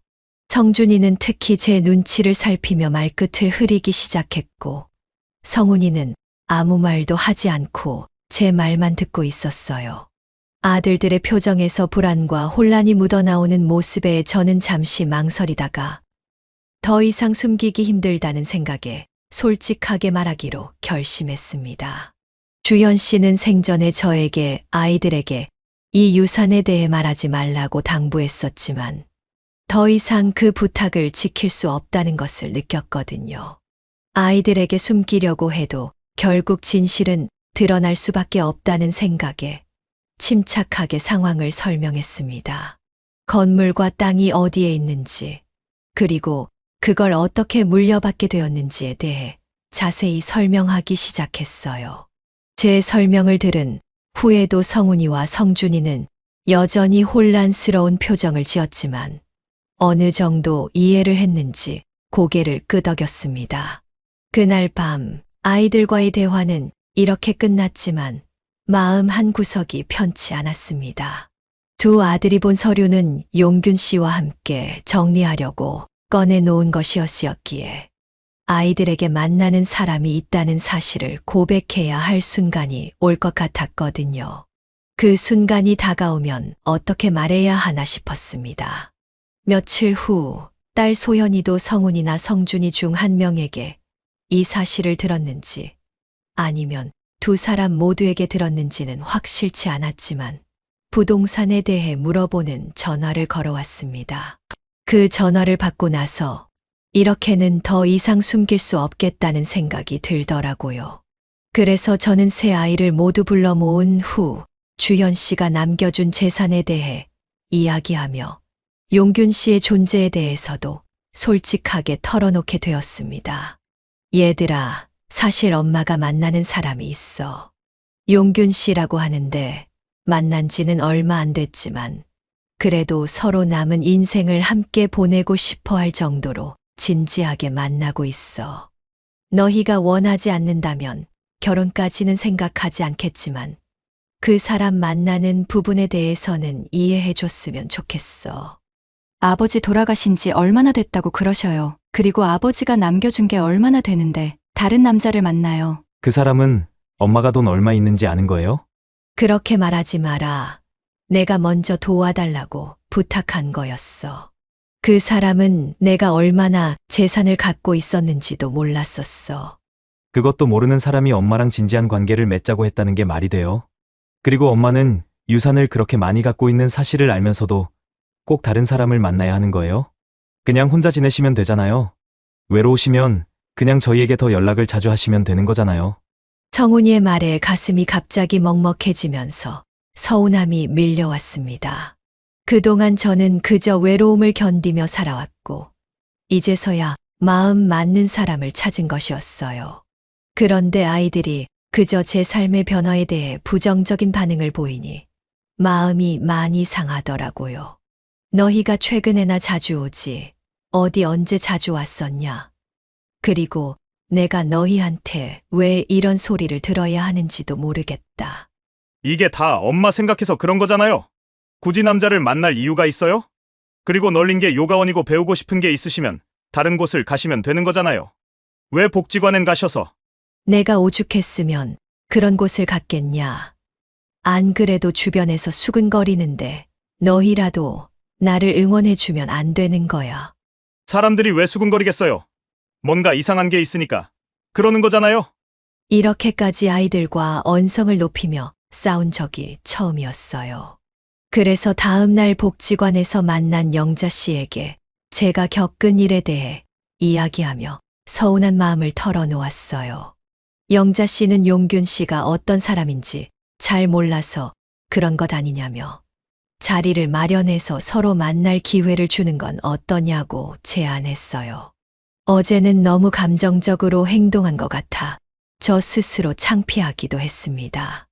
성준이는 특히 제 눈치를 살피며 말끝을 흐리기 시작했고, 성훈이는 아무 말도 하지 않고 제 말만 듣고 있었어요. 아들들의 표정에서 불안과 혼란이 묻어나오는 모습에 저는 잠시 망설이다가 더 이상 숨기기 힘들다는 생각에 솔직하게 말하기로 결심했습니다. 주연 씨는 생전에 저에게 아이들에게 이 유산에 대해 말하지 말라고 당부했었지만 더 이상 그 부탁을 지킬 수 없다는 것을 느꼈거든요. 아이들에게 숨기려고 해도 결국 진실은 드러날 수밖에 없다는 생각에 침착하게 상황을 설명했습니다. 건물과 땅이 어디에 있는지, 그리고 그걸 어떻게 물려받게 되었는지에 대해 자세히 설명하기 시작했어요. 제 설명을 들은 후에도 성훈이와 성준이는 여전히 혼란스러운 표정을 지었지만 어느 정도 이해를 했는지 고개를 끄덕였습니다. 그날 밤 아이들과의 대화는 이렇게 끝났지만 마음 한 구석이 편치 않았습니다. 두 아들이 본 서류는 용균 씨와 함께 정리하려고 꺼내놓은 것이었기에 아이들에게 만나는 사람이 있다는 사실을 고백해야 할 순간이 올 것 같았거든요. 그 순간이 다가오면 어떻게 말해야 하나 싶었습니다. 며칠 후 딸 소연이도 성훈이나 성준이 중 한 명에게 이 사실을 들었는지 아니면 두 사람 모두에게 들었는지는 확실치 않았지만 부동산에 대해 물어보는 전화를 걸어왔습니다. 그 전화를 받고 나서 이렇게는 더 이상 숨길 수 없겠다는 생각이 들더라고요. 그래서 저는 세 아이를 모두 불러 모은 후 주현 씨가 남겨준 재산에 대해 이야기하며 용균 씨의 존재에 대해서도 솔직하게 털어놓게 되었습니다. 얘들아, 사실 엄마가 만나는 사람이 있어. 용균 씨라고 하는데 만난 지는 얼마 안 됐지만 그래도 서로 남은 인생을 함께 보내고 싶어 할 정도로 진지하게 만나고 있어. 너희가 원하지 않는다면 결혼까지는 생각하지 않겠지만 그 사람 만나는 부분에 대해서는 이해해 줬으면 좋겠어. 아버지 돌아가신 지 얼마나 됐다고 그러셔요. 그리고 아버지가 남겨준 게 얼마나 되는데 다른 남자를 만나요. 그 사람은 엄마가 돈 얼마 있는지 아는 거예요? 그렇게 말하지 마라. 내가 먼저 도와달라고 부탁한 거였어. 그 사람은 내가 얼마나 재산을 갖고 있었는지도 몰랐었어. 그것도 모르는 사람이 엄마랑 진지한 관계를 맺자고 했다는 게 말이 돼요? 그리고 엄마는 유산을 그렇게 많이 갖고 있는 사실을 알면서도 꼭 다른 사람을 만나야 하는 거예요? 그냥 혼자 지내시면 되잖아요. 외로우시면 그냥 저희에게 더 연락을 자주 하시면 되는 거잖아요. 성훈이의 말에 가슴이 갑자기 먹먹해지면서 서운함이 밀려왔습니다. 그동안 저는 그저 외로움을 견디며 살아왔고, 이제서야 마음 맞는 사람을 찾은 것이었어요. 그런데 아이들이 그저 제 삶의 변화에 대해 부정적인 반응을 보이니 마음이 많이 상하더라고요. 너희가 최근에나 자주 오지, 어디 언제 자주 왔었냐? 그리고 내가 너희한테 왜 이런 소리를 들어야 하는지도 모르겠다. 이게 다 엄마 생각해서 그런 거잖아요. 굳이 남자를 만날 이유가 있어요? 그리고 널린 게 요가원이고 배우고 싶은 게 있으시면 다른 곳을 가시면 되는 거잖아요. 왜 복지관엔 가셔서? 내가 오죽했으면 그런 곳을 갔겠냐. 안 그래도 주변에서 수근거리는데 너희라도 나를 응원해주면 안 되는 거야. 사람들이 왜 수군거리겠어요? 뭔가 이상한 게 있으니까. 그러는 거잖아요. 이렇게까지 아이들과 언성을 높이며 싸운 적이 처음이었어요. 그래서 다음 날 복지관에서 만난 영자 씨에게 제가 겪은 일에 대해 이야기하며 서운한 마음을 털어놓았어요. 영자 씨는 용균 씨가 어떤 사람인지 잘 몰라서 그런 것 아니냐며 자리를 마련해서 서로 만날 기회를 주는 건 어떠냐고 제안했어요. 어제는 너무 감정적으로 행동한 것 같아 저 스스로 창피하기도 했습니다.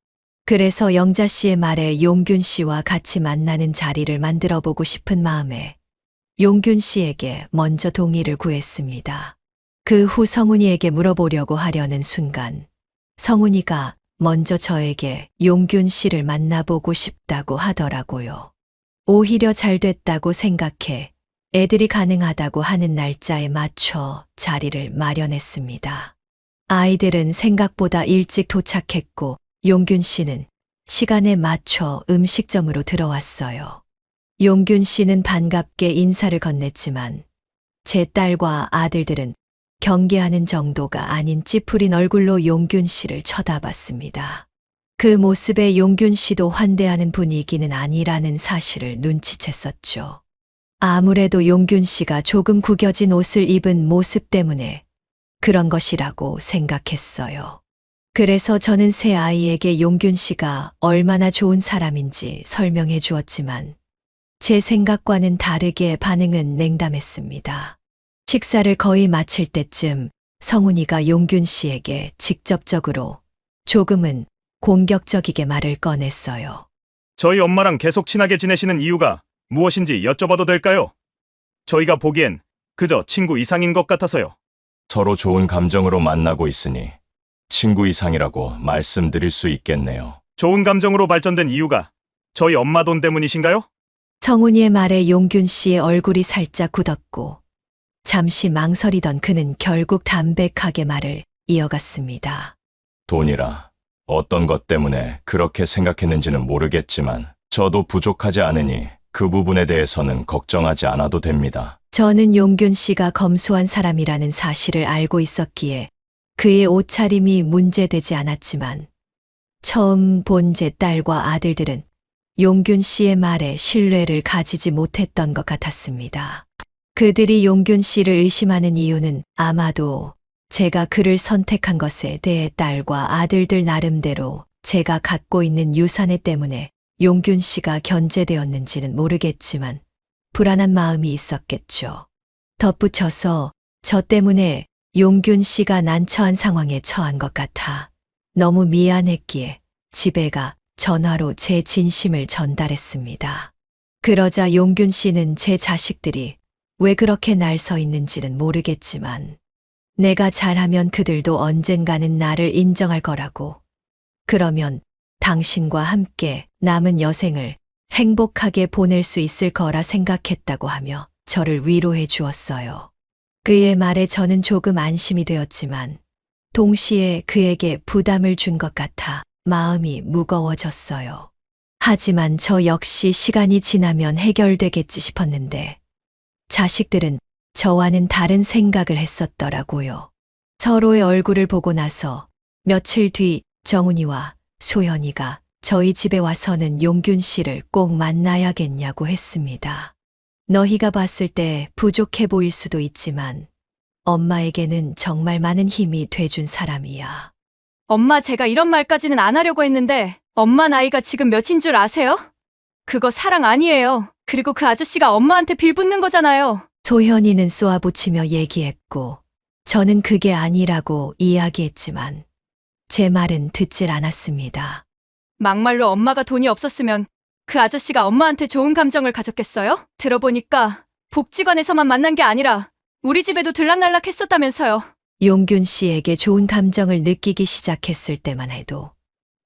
그래서 영자 씨의 말에 용균 씨와 같이 만나는 자리를 만들어 보고 싶은 마음에 용균 씨에게 먼저 동의를 구했습니다. 그 후 성훈이에게 물어보려고 하려는 순간 성훈이가 먼저 저에게 용균 씨를 만나보고 싶다고 하더라고요. 오히려 잘 됐다고 생각해 애들이 가능하다고 하는 날짜에 맞춰 자리를 마련했습니다. 아이들은 생각보다 일찍 도착했고 용균 씨는 시간에 맞춰 음식점으로 들어왔어요. 용균 씨는 반갑게 인사를 건넸지만 제 딸과 아들들은 경계하는 정도가 아닌 찌푸린 얼굴로 용균 씨를 쳐다봤습니다. 그 모습에 용균 씨도 환대하는 분위기는 아니라는 사실을 눈치챘었죠. 아무래도 용균 씨가 조금 구겨진 옷을 입은 모습 때문에 그런 것이라고 생각했어요. 그래서 저는 새 아이에게 용균 씨가 얼마나 좋은 사람인지 설명해 주었지만 제 생각과는 다르게 반응은 냉담했습니다. 식사를 거의 마칠 때쯤 성훈이가 용균 씨에게 직접적으로 조금은 공격적이게 말을 꺼냈어요. 저희 엄마랑 계속 친하게 지내시는 이유가 무엇인지 여쭤봐도 될까요? 저희가 보기엔 그저 친구 이상인 것 같아서요. 서로 좋은 감정으로 만나고 있으니 친구 이상이라고 말씀드릴 수 있겠네요. 좋은 감정으로 발전된 이유가 저희 엄마 돈 때문이신가요? 성훈이의 말에 용균 씨의 얼굴이 살짝 굳었고 잠시 망설이던 그는 결국 담백하게 말을 이어갔습니다. 돈이라 어떤 것 때문에 그렇게 생각했는지는 모르겠지만 저도 부족하지 않으니 그 부분에 대해서는 걱정하지 않아도 됩니다. 저는 용균 씨가 검소한 사람이라는 사실을 알고 있었기에 그의 옷차림이 문제되지 않았지만 처음 본 제 딸과 아들들은 용균 씨의 말에 신뢰를 가지지 못했던 것 같았습니다. 그들이 용균 씨를 의심하는 이유는 아마도 제가 그를 선택한 것에 대해 딸과 아들들 나름대로 제가 갖고 있는 유산에 때문에 용균 씨가 견제되었는지는 모르겠지만 불안한 마음이 있었겠죠. 덧붙여서 저 때문에 용균 씨가 난처한 상황에 처한 것 같아 너무 미안했기에 집에 가 전화로 제 진심을 전달했습니다. 그러자 용균 씨는 제 자식들이 왜 그렇게 날 서 있는지는 모르겠지만 내가 잘하면 그들도 언젠가는 나를 인정할 거라고. 그러면 당신과 함께 남은 여생을 행복하게 보낼 수 있을 거라 생각했다고 하며 저를 위로해 주었어요. 그의 말에 저는 조금 안심이 되었지만 동시에 그에게 부담을 준 것 같아 마음이 무거워졌어요. 하지만 저 역시 시간이 지나면 해결되겠지 싶었는데 자식들은 저와는 다른 생각을 했었더라고요. 서로의 얼굴을 보고 나서 며칠 뒤 정훈이와 소연이가 저희 집에 와서는 용균 씨를 꼭 만나야겠냐고 했습니다. 너희가 봤을 때 부족해 보일 수도 있지만 엄마에게는 정말 많은 힘이 돼준 사람이야. 엄마, 제가 이런 말까지는 안 하려고 했는데 엄마 나이가 지금 몇인 줄 아세요? 그거 사랑 아니에요. 그리고 그 아저씨가 엄마한테 빌붙는 거잖아요. 소현이는 쏘아붙이며 얘기했고 저는 그게 아니라고 이야기했지만 제 말은 듣질 않았습니다. 막말로 엄마가 돈이 없었으면 그 아저씨가 엄마한테 좋은 감정을 가졌겠어요? 들어보니까 복지관에서만 만난 게 아니라 우리 집에도 들락날락 했었다면서요. 용균 씨에게 좋은 감정을 느끼기 시작했을 때만 해도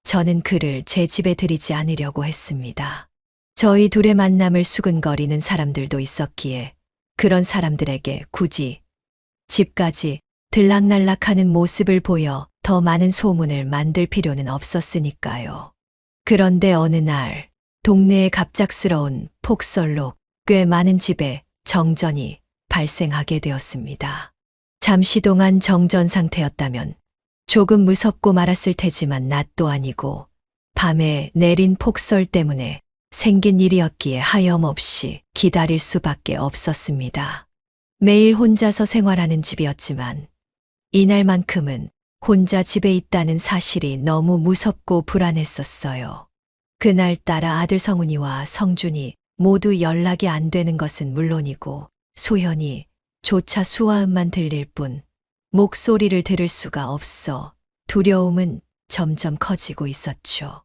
저는 그를 제 집에 들이지 않으려고 했습니다. 저희 둘의 만남을 수근거리는 사람들도 있었기에 그런 사람들에게 굳이 집까지 들락날락하는 모습을 보여 더 많은 소문을 만들 필요는 없었으니까요. 그런데 어느 날 동네에 갑작스러운 폭설로 꽤 많은 집에 정전이 발생하게 되었습니다. 잠시 동안 정전 상태였다면 조금 무섭고 말았을 테지만 낮도 아니고 밤에 내린 폭설 때문에 생긴 일이었기에 하염없이 기다릴 수밖에 없었습니다. 매일 혼자서 생활하는 집이었지만 이날만큼은 혼자 집에 있다는 사실이 너무 무섭고 불안했었어요. 그날따라 아들 성훈이와 성준이 모두 연락이 안 되는 것은 물론이고 소현이 조차 수화음만 들릴 뿐 목소리를 들을 수가 없어 두려움은 점점 커지고 있었죠.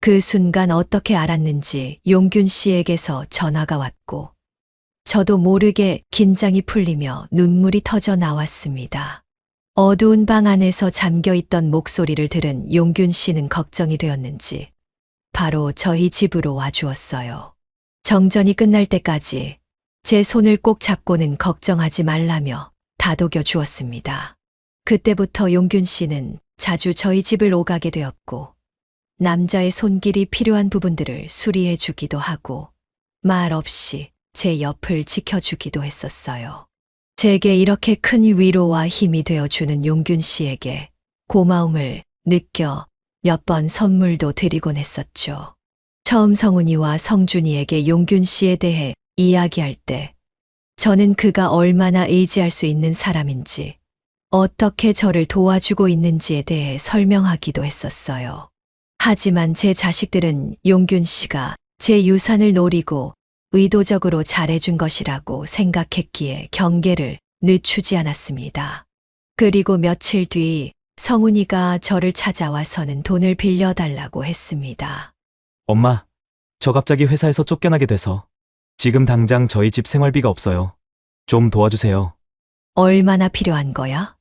그 순간 어떻게 알았는지 용균 씨에게서 전화가 왔고 저도 모르게 긴장이 풀리며 눈물이 터져 나왔습니다. 어두운 방 안에서 잠겨있던 목소리를 들은 용균 씨는 걱정이 되었는지 바로 저희 집으로 와주었어요. 정전이 끝날 때까지 제 손을 꼭 잡고는 걱정하지 말라며 다독여 주었습니다. 그때부터 용균 씨는 자주 저희 집을 오가게 되었고 남자의 손길이 필요한 부분들을 수리해 주기도 하고 말 없이 제 옆을 지켜주기도 했었어요. 제게 이렇게 큰 위로와 힘이 되어주는 용균 씨에게 고마움을 느껴 몇 번 선물도 드리곤 했었죠. 처음 성훈이와 성준이에게 용균 씨에 대해 이야기할 때 저는 그가 얼마나 의지할 수 있는 사람인지 어떻게 저를 도와주고 있는지에 대해 설명하기도 했었어요. 하지만 제 자식들은 용균 씨가 제 유산을 노리고 의도적으로 잘해준 것이라고 생각했기에 경계를 늦추지 않았습니다. 그리고 며칠 뒤 성훈이가 저를 찾아와서는 돈을 빌려달라고 했습니다. 엄마, 저 갑자기 회사에서 쫓겨나게 돼서 지금 당장 저희 집 생활비가 없어요. 좀 도와주세요. 얼마나 필요한 거야?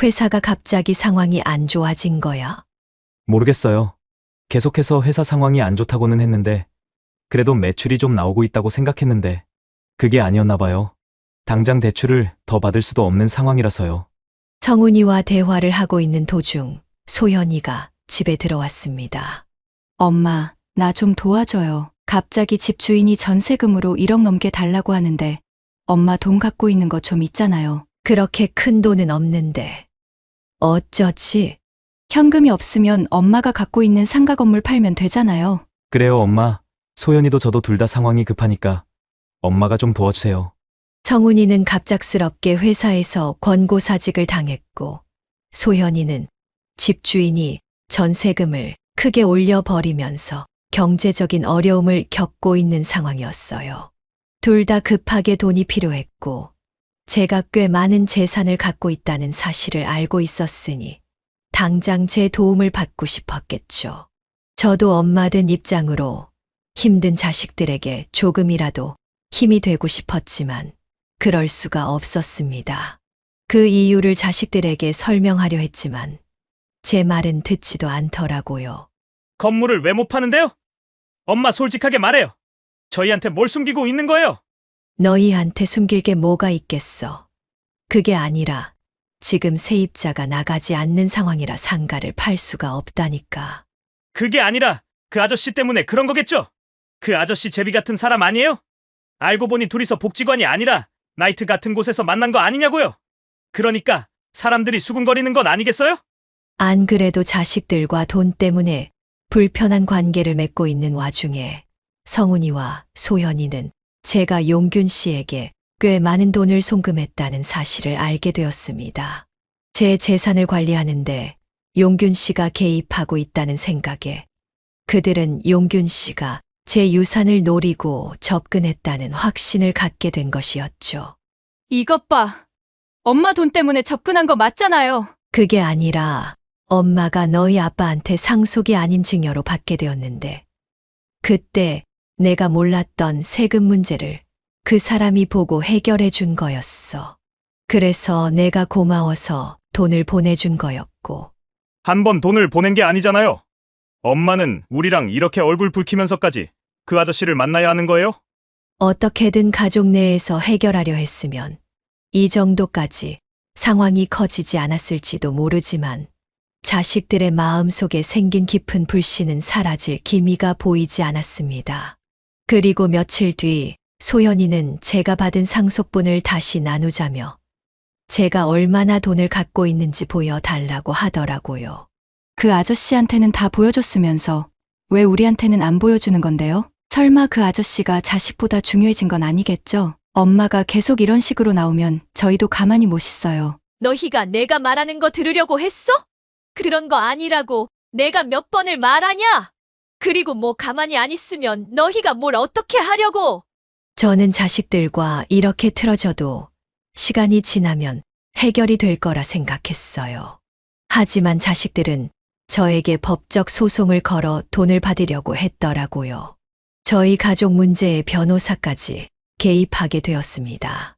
회사가 갑자기 상황이 안 좋아진 거야? 모르겠어요. 계속해서 회사 상황이 안 좋다고는 했는데 그래도 매출이 좀 나오고 있다고 생각했는데 그게 아니었나 봐요. 당장 대출을 더 받을 수도 없는 상황이라서요. 성훈이와 대화를 하고 있는 도중 소현이가 집에 들어왔습니다. 엄마, 나 좀 도와줘요. 갑자기 집 주인이 전세금으로 1억 넘게 달라고 하는데 엄마 돈 갖고 있는 거 좀 있잖아요. 그렇게 큰 돈은 없는데 어쩌지? 현금이 없으면 엄마가 갖고 있는 상가 건물 팔면 되잖아요. 그래요, 엄마. 소연이도 저도 둘 다 상황이 급하니까 엄마가 좀 도와주세요. 성훈이는 갑작스럽게 회사에서 권고사직을 당했고 소현이는 집주인이 전세금을 크게 올려버리면서 경제적인 어려움을 겪고 있는 상황이었어요. 둘 다 급하게 돈이 필요했고 제가 꽤 많은 재산을 갖고 있다는 사실을 알고 있었으니 당장 제 도움을 받고 싶었겠죠. 저도 엄마 된 입장으로 힘든 자식들에게 조금이라도 힘이 되고 싶었지만 그럴 수가 없었습니다. 그 이유를 자식들에게 설명하려 했지만 제 말은 듣지도 않더라고요. 건물을 왜 못 파는데요? 엄마 솔직하게 말해요. 저희한테 뭘 숨기고 있는 거예요? 너희한테 숨길 게 뭐가 있겠어. 그게 아니라 지금 세입자가 나가지 않는 상황이라 상가를 팔 수가 없다니까. 그게 아니라 그 아저씨 때문에 그런 거겠죠? 그 아저씨 제비 같은 사람 아니에요? 알고 보니 둘이서 복지관이 아니라 나이트 같은 곳에서 만난 거 아니냐고요? 그러니까 사람들이 수군거리는 건 아니겠어요? 안 그래도 자식들과 돈 때문에 불편한 관계를 맺고 있는 와중에 성훈이와 소현이는 제가 용균 씨에게 꽤 많은 돈을 송금했다는 사실을 알게 되었습니다. 제 재산을 관리하는데 용균 씨가 개입하고 있다는 생각에 그들은 용균 씨가 제 유산을 노리고 접근했다는 확신을 갖게 된 것이었죠. 이것 봐. 엄마 돈 때문에 접근한 거 맞잖아요. 그게 아니라 엄마가 너희 아빠한테 상속이 아닌 증여로 받게 되었는데 그때 내가 몰랐던 세금 문제를 그 사람이 보고 해결해 준 거였어. 그래서 내가 고마워서 돈을 보내준 거였고. 한 번 돈을 보낸 게 아니잖아요. 엄마는 우리랑 이렇게 얼굴 붉히면서까지 그 아저씨를 만나야 하는 거예요? 어떻게든 가족 내에서 해결하려 했으면 이 정도까지 상황이 커지지 않았을지도 모르지만 자식들의 마음속에 생긴 깊은 불씨는 사라질 기미가 보이지 않았습니다. 그리고 며칠 뒤 소연이는 제가 받은 상속분을 다시 나누자며 제가 얼마나 돈을 갖고 있는지 보여달라고 하더라고요. 그 아저씨한테는 다 보여줬으면서 왜 우리한테는 안 보여주는 건데요? 설마 그 아저씨가 자식보다 중요해진 건 아니겠죠? 엄마가 계속 이런 식으로 나오면 저희도 가만히 못 있어요. 너희가 내가 말하는 거 들으려고 했어? 그런 거 아니라고 내가 몇 번을 말하냐? 그리고 뭐 가만히 안 있으면 너희가 뭘 어떻게 하려고? 저는 자식들과 이렇게 틀어져도 시간이 지나면 해결이 될 거라 생각했어요. 하지만 자식들은 저에게 법적 소송을 걸어 돈을 받으려고 했더라고요. 저희 가족 문제에 변호사까지 개입하게 되었습니다.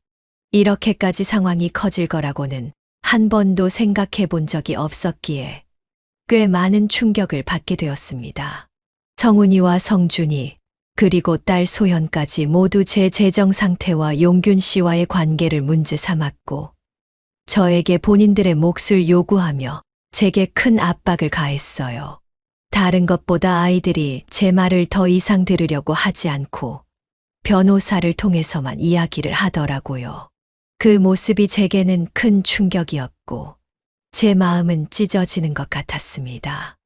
이렇게까지 상황이 커질 거라고는 한 번도 생각해 본 적이 없었기에 꽤 많은 충격을 받게 되었습니다. 성훈이와 성준이 그리고 딸 소현까지 모두 제 재정 상태와 용균 씨와의 관계를 문제 삼았고 저에게 본인들의 몫을 요구하며 제게 큰 압박을 가했어요. 다른 것보다 아이들이 제 말을 더 이상 들으려고 하지 않고 변호사를 통해서만 이야기를 하더라고요. 그 모습이 제게는 큰 충격이었고 제 마음은 찢어지는 것 같았습니다.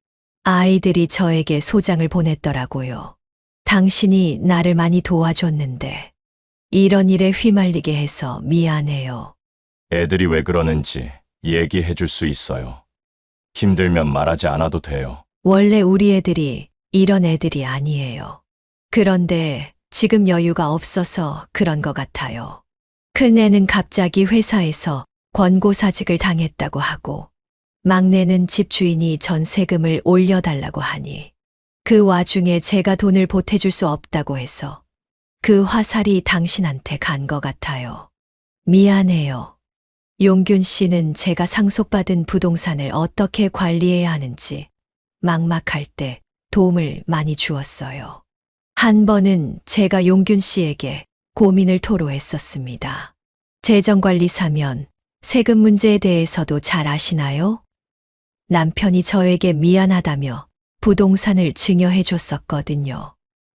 아이들이 저에게 소장을 보냈더라고요. 당신이 나를 많이 도와줬는데 이런 일에 휘말리게 해서 미안해요. 애들이 왜 그러는지 얘기해 줄 수 있어요. 힘들면 말하지 않아도 돼요. 원래 우리 애들이 이런 애들이 아니에요. 그런데 지금 여유가 없어서 그런 것 같아요. 큰애는 갑자기 회사에서 권고사직을 당했다고 하고 막내는 집주인이 전세금을 올려달라고 하니 그 와중에 제가 돈을 보태줄 수 없다고 해서 그 화살이 당신한테 간 것 같아요. 미안해요. 용균 씨는 제가 상속받은 부동산을 어떻게 관리해야 하는지 막막할 때 도움을 많이 주었어요. 한 번은 제가 용균 씨에게 고민을 토로했었습니다. 재정관리사면 세금 문제에 대해서도 잘 아시나요? 남편이 저에게 미안하다며 부동산을 증여해 줬었거든요.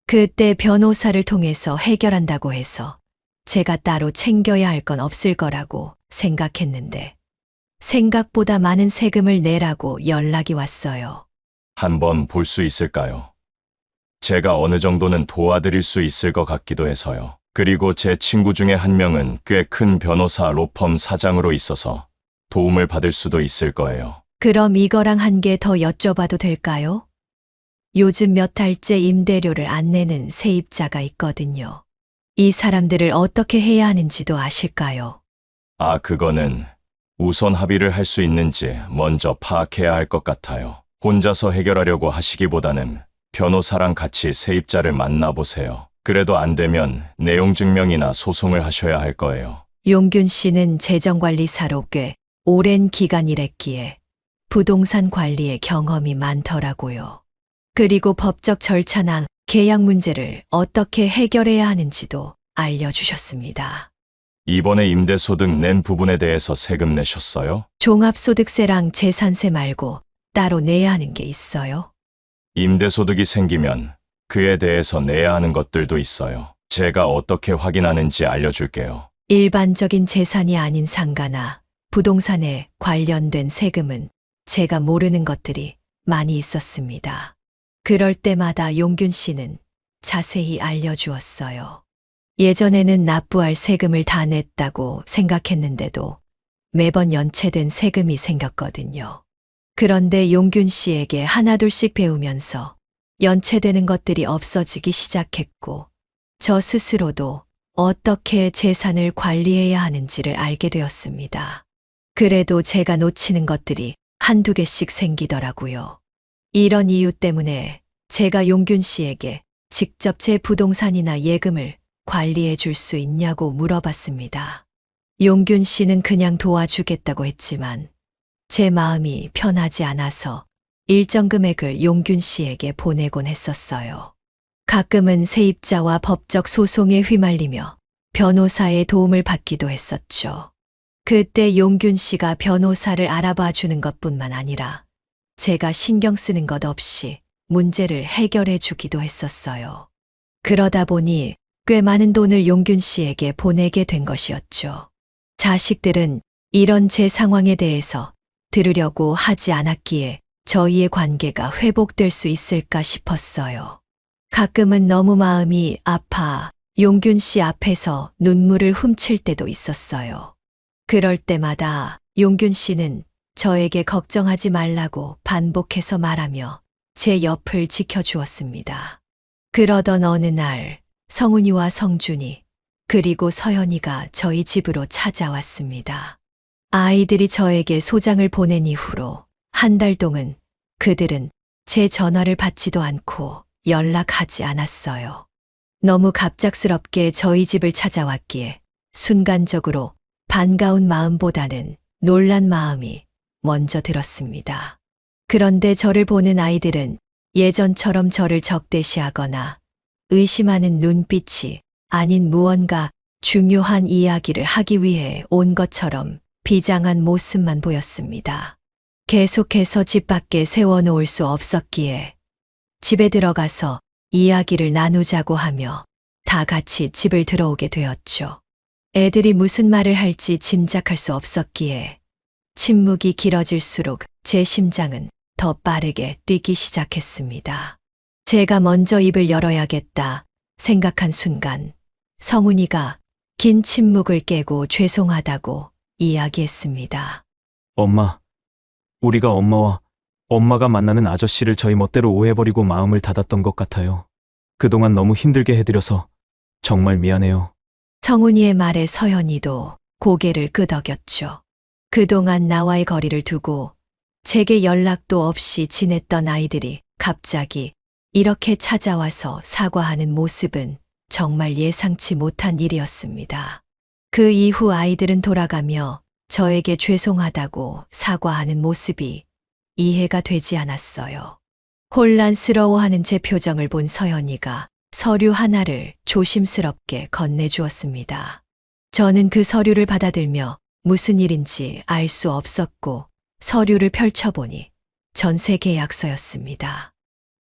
그때 변호사를 통해서 해결한다고 해서 제가 따로 챙겨야 할 건 없을 거라고 생각했는데 생각보다 많은 세금을 내라고 연락이 왔어요. 한번 볼 수 있을까요? 제가 어느 정도는 도와드릴 수 있을 것 같기도 해서요. 그리고 제 친구 중에 한 명은 꽤 큰 변호사 로펌 사장으로 있어서 도움을 받을 수도 있을 거예요. 그럼 이거랑 한 개 더 여쭤봐도 될까요? 요즘 몇 달째 임대료를 안 내는 세입자가 있거든요. 이 사람들을 어떻게 해야 하는지도 아실까요? 아, 그거는 우선 합의를 할 수 있는지 먼저 파악해야 할 것 같아요. 혼자서 해결하려고 하시기보다는 변호사랑 같이 세입자를 만나보세요. 그래도 안 되면 내용 증명이나 소송을 하셔야 할 거예요. 용균 씨는 재정관리사로 꽤 오랜 기간 일했기에 부동산 관리에 경험이 많더라고요. 그리고 법적 절차나 계약 문제를 어떻게 해결해야 하는지도 알려주셨습니다. 이번에 임대소득 낸 부분에 대해서 세금 내셨어요? 종합소득세랑 재산세 말고 따로 내야 하는 게 있어요? 임대소득이 생기면 그에 대해서 내야 하는 것들도 있어요. 제가 어떻게 확인하는지 알려줄게요. 일반적인 재산이 아닌 상가나 부동산에 관련된 세금은 제가 모르는 것들이 많이 있었습니다. 그럴 때마다 용균 씨는 자세히 알려주었어요. 예전에는 납부할 세금을 다 냈다고 생각했는데도 매번 연체된 세금이 생겼거든요. 그런데 용균 씨에게 하나둘씩 배우면서 연체되는 것들이 없어지기 시작했고 저 스스로도 어떻게 재산을 관리해야 하는지를 알게 되었습니다. 그래도 제가 놓치는 것들이 한두 개씩 생기더라고요. 이런 이유 때문에 제가 용균 씨에게 직접 제 부동산이나 예금을 관리해 줄 수 있냐고 물어봤습니다. 용균 씨는 그냥 도와주겠다고 했지만 제 마음이 편하지 않아서 일정 금액을 용균 씨에게 보내곤 했었어요. 가끔은 세입자와 법적 소송에 휘말리며 변호사의 도움을 받기도 했었죠. 그때 용균 씨가 변호사를 알아봐 주는 것뿐만 아니라 제가 신경 쓰는 것 없이 문제를 해결해 주기도 했었어요. 그러다 보니 꽤 많은 돈을 용균 씨에게 보내게 된 것이었죠. 자식들은 이런 제 상황에 대해서 들으려고 하지 않았기에 저희의 관계가 회복될 수 있을까 싶었어요. 가끔은 너무 마음이 아파 용균 씨 앞에서 눈물을 훔칠 때도 있었어요. 그럴 때마다 용균 씨는 저에게 걱정하지 말라고 반복해서 말하며 제 옆을 지켜주었습니다. 그러던 어느 날 성훈이와 성준이 그리고 서연이가 저희 집으로 찾아왔습니다. 아이들이 저에게 소장을 보낸 이후로 한 달 동안 그들은 제 전화를 받지도 않고 연락하지 않았어요. 너무 갑작스럽게 저희 집을 찾아왔기에 순간적으로 반가운 마음보다는 놀란 마음이 먼저 들었습니다. 그런데 저를 보는 아이들은 예전처럼 저를 적대시하거나 의심하는 눈빛이 아닌 무언가 중요한 이야기를 하기 위해 온 것처럼 비장한 모습만 보였습니다. 계속해서 집 밖에 세워놓을 수 없었기에 집에 들어가서 이야기를 나누자고 하며 다 같이 집을 들어오게 되었죠. 애들이 무슨 말을 할지 짐작할 수 없었기에 침묵이 길어질수록 제 심장은 더 빠르게 뛰기 시작했습니다. 제가 먼저 입을 열어야겠다 생각한 순간 성훈이가 긴 침묵을 깨고 죄송하다고 이야기했습니다. 엄마, 우리가 엄마가 만나는 아저씨를 저희 멋대로 오해버리고 마음을 닫았던 것 같아요. 그동안 너무 힘들게 해드려서 정말 미안해요. 성훈이의 말에 서연이도 고개를 끄덕였죠. 그동안 나와의 거리를 두고 제게 연락도 없이 지냈던 아이들이 갑자기 이렇게 찾아와서 사과하는 모습은 정말 예상치 못한 일이었습니다. 그 이후 아이들은 돌아가며 저에게 죄송하다고 사과하는 모습이 이해가 되지 않았어요. 혼란스러워하는 제 표정을 본 서연이가 서류 하나를 조심스럽게 건네주었습니다. 저는 그 서류를 받아들며 무슨 일인지 알 수 없었고 서류를 펼쳐보니 전세 계약서였습니다.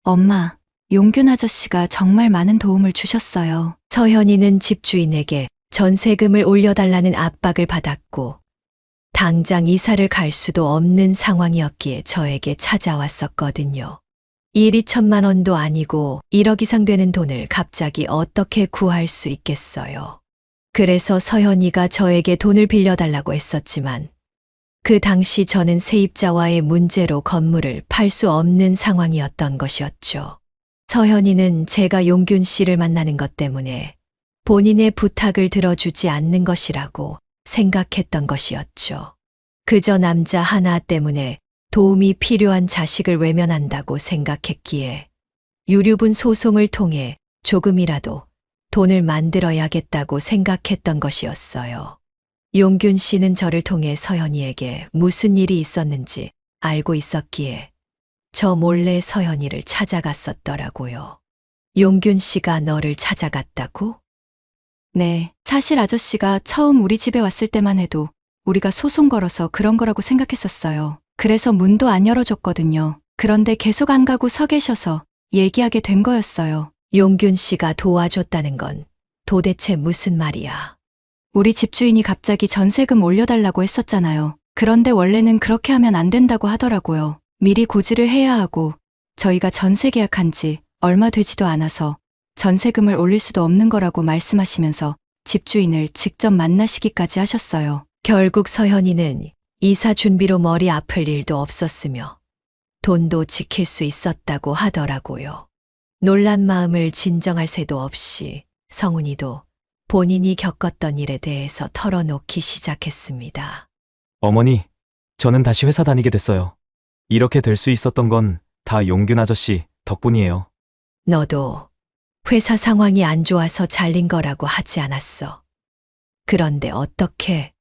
엄마, 용균 아저씨가 정말 많은 도움을 주셨어요. 서현이는 집주인에게 전세금을 올려달라는 압박을 받았고 당장 이사를 갈 수도 없는 상황이었기에 저에게 찾아왔었거든요. 1~2천만 원도 아니고 1억 이상 되는 돈을 갑자기 어떻게 구할 수 있겠어요. 그래서 서현이가 저에게 돈을 빌려달라고 했었지만 그 당시 저는 세입자와의 문제로 건물을 팔 수 없는 상황이었던 것이었죠. 서현이는 제가 용균 씨를 만나는 것 때문에 본인의 부탁을 들어주지 않는 것이라고 생각했던 것이었죠. 그저 남자 하나 때문에 도움이 필요한 자식을 외면한다고 생각했기에 유류분 소송을 통해 조금이라도 돈을 만들어야겠다고 생각했던 것이었어요. 용균 씨는 저를 통해 서연이에게 무슨 일이 있었는지 알고 있었기에 저 몰래 서연이를 찾아갔었더라고요. 용균 씨가 너를 찾아갔다고? 네, 사실 아저씨가 처음 우리 집에 왔을 때만 해도 우리가 소송 걸어서 그런 거라고 생각했었어요. 그래서 문도 안 열어줬거든요. 그런데 계속 안 가고 서 계셔서 얘기하게 된 거였어요. 용균 씨가 도와줬다는 건 도대체 무슨 말이야? 우리 집주인이 갑자기 전세금 올려달라고 했었잖아요. 그런데 원래는 그렇게 하면 안 된다고 하더라고요. 미리 고지를 해야 하고 저희가 전세 계약한 지 얼마 되지도 않아서 전세금을 올릴 수도 없는 거라고 말씀하시면서 집주인을 직접 만나시기까지 하셨어요. 결국 서현이는 이사 준비로 머리 아플 일도 없었으며 돈도 지킬 수 있었다고 하더라고요. 놀란 마음을 진정할 새도 없이 성훈이도 본인이 겪었던 일에 대해서 털어놓기 시작했습니다. 어머니, 저는 다시 회사 다니게 됐어요. 이렇게 될 수 있었던 건 다 용균 아저씨 덕분이에요. 너도 회사 상황이 안 좋아서 잘린 거라고 하지 않았어. 그런데 어떻게?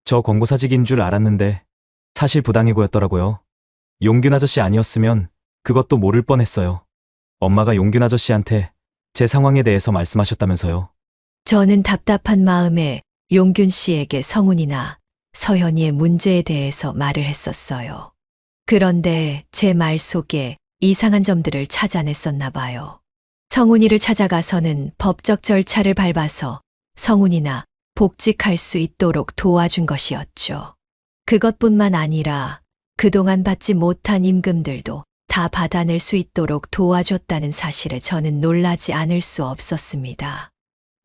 저 권고사직인 줄 알았는데 사실 부당해고였더라고요. 용균 아저씨 아니었으면 그것도 모를 뻔했어요. 엄마가 용균 아저씨한테 제 상황에 대해서 말씀하셨다면서요. 저는 답답한 마음에 용균 씨에게 성훈이나 서현이의 문제에 대해서 말을 했었어요. 그런데 제 말 속에 이상한 점들을 찾아냈었나 봐요. 성훈이를 찾아가서는 법적 절차를 밟아서 성훈이나 복직할 수 있도록 도와준 것이었죠. 그것뿐만 아니라 그동안 받지 못한 임금들도 다 받아낼 수 있도록 도와줬다는 사실에 저는 놀라지 않을 수 없었습니다.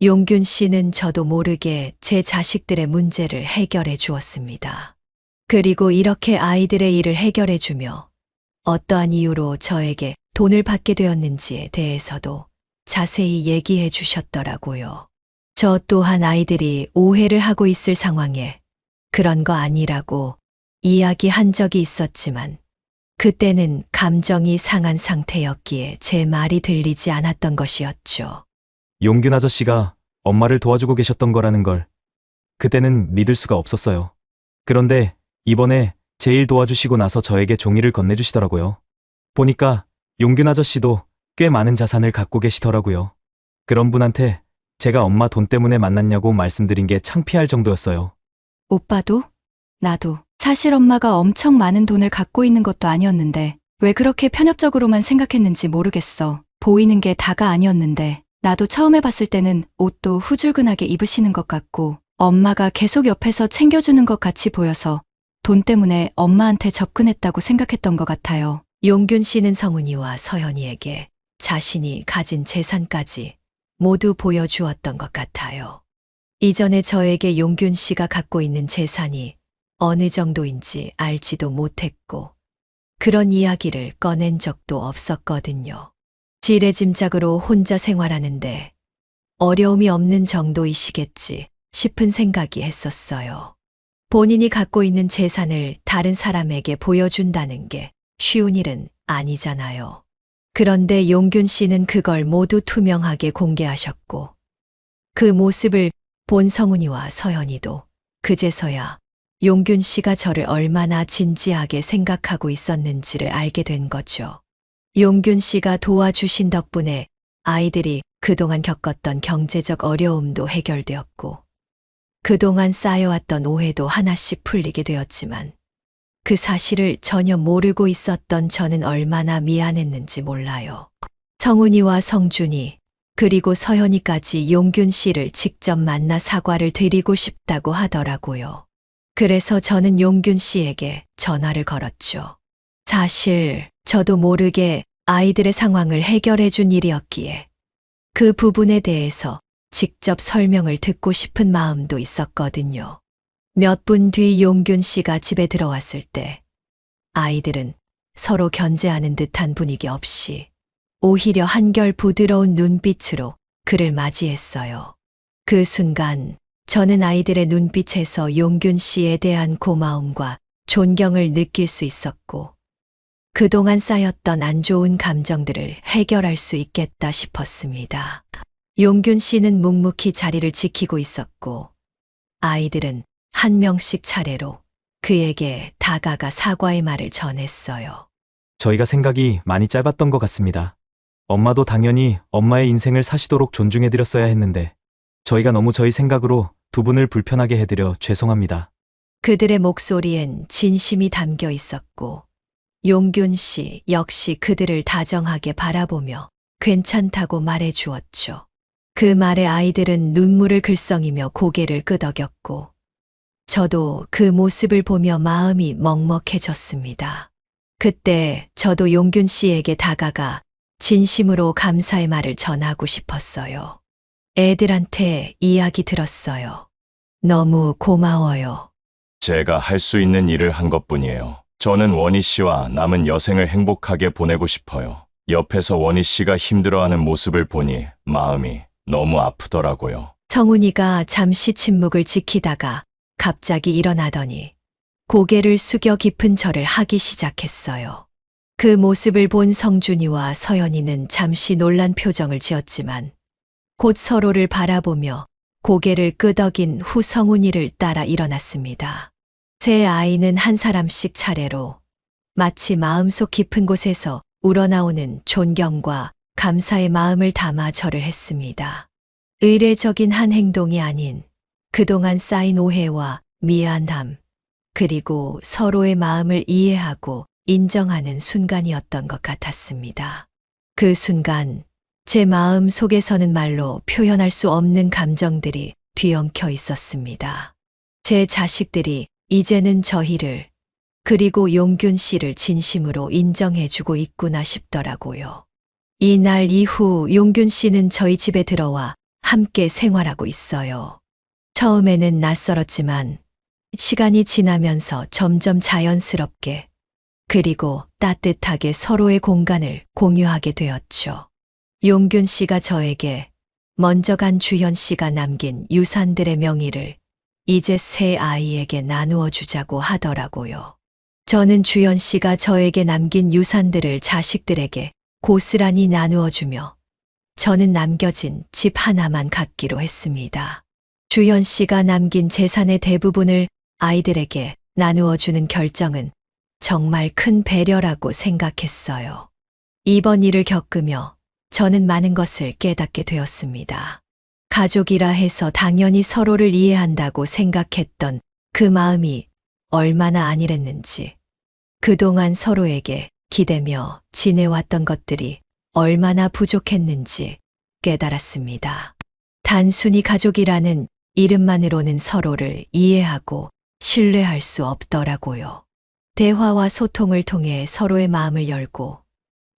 용균 씨는 저도 모르게 제 자식들의 문제를 해결해 주었습니다. 그리고 이렇게 아이들의 일을 해결해 주며 어떠한 이유로 저에게 돈을 받게 되었는지에 대해서도 자세히 얘기해 주셨더라고요. 저 또한 아이들이 오해를 하고 있을 상황에 그런 거 아니라고 이야기한 적이 있었지만 그때는 감정이 상한 상태였기에 제 말이 들리지 않았던 것이었죠. 용균 아저씨가 엄마를 도와주고 계셨던 거라는 걸 그때는 믿을 수가 없었어요. 그런데 이번에 제 일 도와주시고 나서 저에게 종이를 건네주시더라고요. 보니까 용균 아저씨도 꽤 많은 자산을 갖고 계시더라고요. 그런 분한테 제가 엄마 돈 때문에 만났냐고 말씀드린 게 창피할 정도였어요. 오빠도? 나도. 사실 엄마가 엄청 많은 돈을 갖고 있는 것도 아니었는데 왜 그렇게 편협적으로만 생각했는지 모르겠어. 보이는 게 다가 아니었는데 나도 처음에 봤을 때는 옷도 후줄근하게 입으시는 것 같고 엄마가 계속 옆에서 챙겨주는 것 같이 보여서 돈 때문에 엄마한테 접근했다고 생각했던 것 같아요. 용균 씨는 성훈이와 서연이에게 자신이 가진 재산까지 모두 보여주었던 것 같아요. 이전에 저에게 용균 씨가 갖고 있는 재산이 어느 정도인지 알지도 못했고 그런 이야기를 꺼낸 적도 없었거든요. 지레짐작으로 혼자 생활하는데 어려움이 없는 정도이시겠지 싶은 생각이 했었어요. 본인이 갖고 있는 재산을 다른 사람에게 보여준다는 게 쉬운 일은 아니잖아요. 그런데 용균 씨는 그걸 모두 투명하게 공개하셨고 그 모습을 본 성훈이와 서연이도 그제서야 용균 씨가 저를 얼마나 진지하게 생각하고 있었는지를 알게 된 거죠. 용균 씨가 도와주신 덕분에 아이들이 그동안 겪었던 경제적 어려움도 해결되었고 그동안 쌓여왔던 오해도 하나씩 풀리게 되었지만 그 사실을 전혀 모르고 있었던 저는 얼마나 미안했는지 몰라요. 성훈이와 성준이 그리고 서연이까지 용균 씨를 직접 만나 사과를 드리고 싶다고 하더라고요. 그래서 저는 용균 씨에게 전화를 걸었죠. 사실 저도 모르게 아이들의 상황을 해결해 준 일이었기에 그 부분에 대해서 직접 설명을 듣고 싶은 마음도 있었거든요. 몇 분 뒤 용균 씨가 집에 들어왔을 때 아이들은 서로 견제하는 듯한 분위기 없이 오히려 한결 부드러운 눈빛으로 그를 맞이했어요. 그 순간 저는 아이들의 눈빛에서 용균 씨에 대한 고마움과 존경을 느낄 수 있었고 그동안 쌓였던 안 좋은 감정들을 해결할 수 있겠다 싶었습니다. 용균 씨는 묵묵히 자리를 지키고 있었고 아이들은 한 명씩 차례로 그에게 다가가 사과의 말을 전했어요. 저희가 생각이 많이 짧았던 것 같습니다. 엄마도 당연히 엄마의 인생을 사시도록 존중해드렸어야 했는데 저희가 너무 저희 생각으로 두 분을 불편하게 해드려 죄송합니다. 그들의 목소리엔 진심이 담겨 있었고 용균 씨 역시 그들을 다정하게 바라보며 괜찮다고 말해 주었죠. 그 말에 아이들은 눈물을 글썽이며 고개를 끄덕였고 저도 그 모습을 보며 마음이 먹먹해졌습니다. 그때 저도 용균 씨에게 다가가 진심으로 감사의 말을 전하고 싶었어요. 애들한테 이야기 들었어요. 너무 고마워요. 제가 할 수 있는 일을 한 것뿐이에요. 저는 원희 씨와 남은 여생을 행복하게 보내고 싶어요. 옆에서 원희 씨가 힘들어하는 모습을 보니 마음이 너무 아프더라고요. 성훈이가 잠시 침묵을 지키다가 갑자기 일어나더니 고개를 숙여 깊은 절을 하기 시작했어요. 그 모습을 본 성준이와 서연이는 잠시 놀란 표정을 지었지만 곧 서로를 바라보며 고개를 끄덕인 후 성훈이를 따라 일어났습니다. 세 아이는 한 사람씩 차례로 마치 마음속 깊은 곳에서 우러나오는 존경과 감사의 마음을 담아 절을 했습니다. 의례적인 한 행동이 아닌 그동안 쌓인 오해와 미안함, 그리고 서로의 마음을 이해하고 인정하는 순간이었던 것 같았습니다. 그 순간 제 마음 속에서는 말로 표현할 수 없는 감정들이 뒤엉켜 있었습니다. 제 자식들이 이제는 저희를 그리고 용균 씨를 진심으로 인정해주고 있구나 싶더라고요. 이날 이후 용균 씨는 저희 집에 들어와 함께 생활하고 있어요. 처음에는 낯설었지만 시간이 지나면서 점점 자연스럽게 그리고 따뜻하게 서로의 공간을 공유하게 되었죠. 용균 씨가 저에게 먼저 간 주현 씨가 남긴 유산들의 명의를 이제 새 아이에게 나누어 주자고 하더라고요. 저는 주현 씨가 저에게 남긴 유산들을 자식들에게 고스란히 나누어 주며 저는 남겨진 집 하나만 갖기로 했습니다. 주현 씨가 남긴 재산의 대부분을 아이들에게 나누어 주는 결정은 정말 큰 배려라고 생각했어요. 이번 일을 겪으며 저는 많은 것을 깨닫게 되었습니다. 가족이라 해서 당연히 서로를 이해한다고 생각했던 그 마음이 얼마나 아니랬는지, 그동안 서로에게 기대며 지내왔던 것들이 얼마나 부족했는지 깨달았습니다. 단순히 가족이라는 이름만으로는 서로를 이해하고 신뢰할 수 없더라고요. 대화와 소통을 통해 서로의 마음을 열고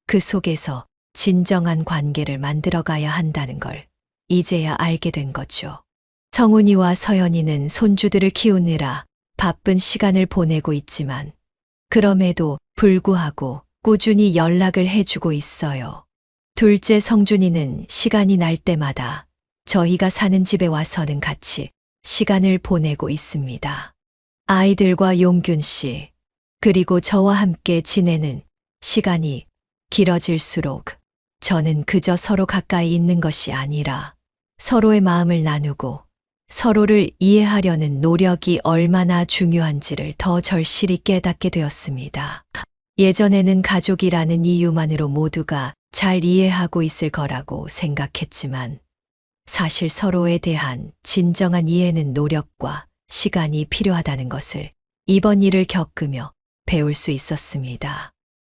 그 속에서 진정한 관계를 만들어가야 한다는 걸 이제야 알게 된 거죠. 성훈이와 서연이는 손주들을 키우느라 바쁜 시간을 보내고 있지만 그럼에도 불구하고 꾸준히 연락을 해주고 있어요. 둘째 성준이는 시간이 날 때마다 저희가 사는 집에 와서는 같이 시간을 보내고 있습니다. 아이들과 용균 씨, 그리고 저와 함께 지내는 시간이 길어질수록 저는 그저 서로 가까이 있는 것이 아니라 서로의 마음을 나누고 서로를 이해하려는 노력이 얼마나 중요한지를 더 절실히 깨닫게 되었습니다. 예전에는 가족이라는 이유만으로 모두가 잘 이해하고 있을 거라고 생각했지만 사실 서로에 대한 진정한 이해는 노력과 시간이 필요하다는 것을 이번 일을 겪으며 배울 수 있었습니다.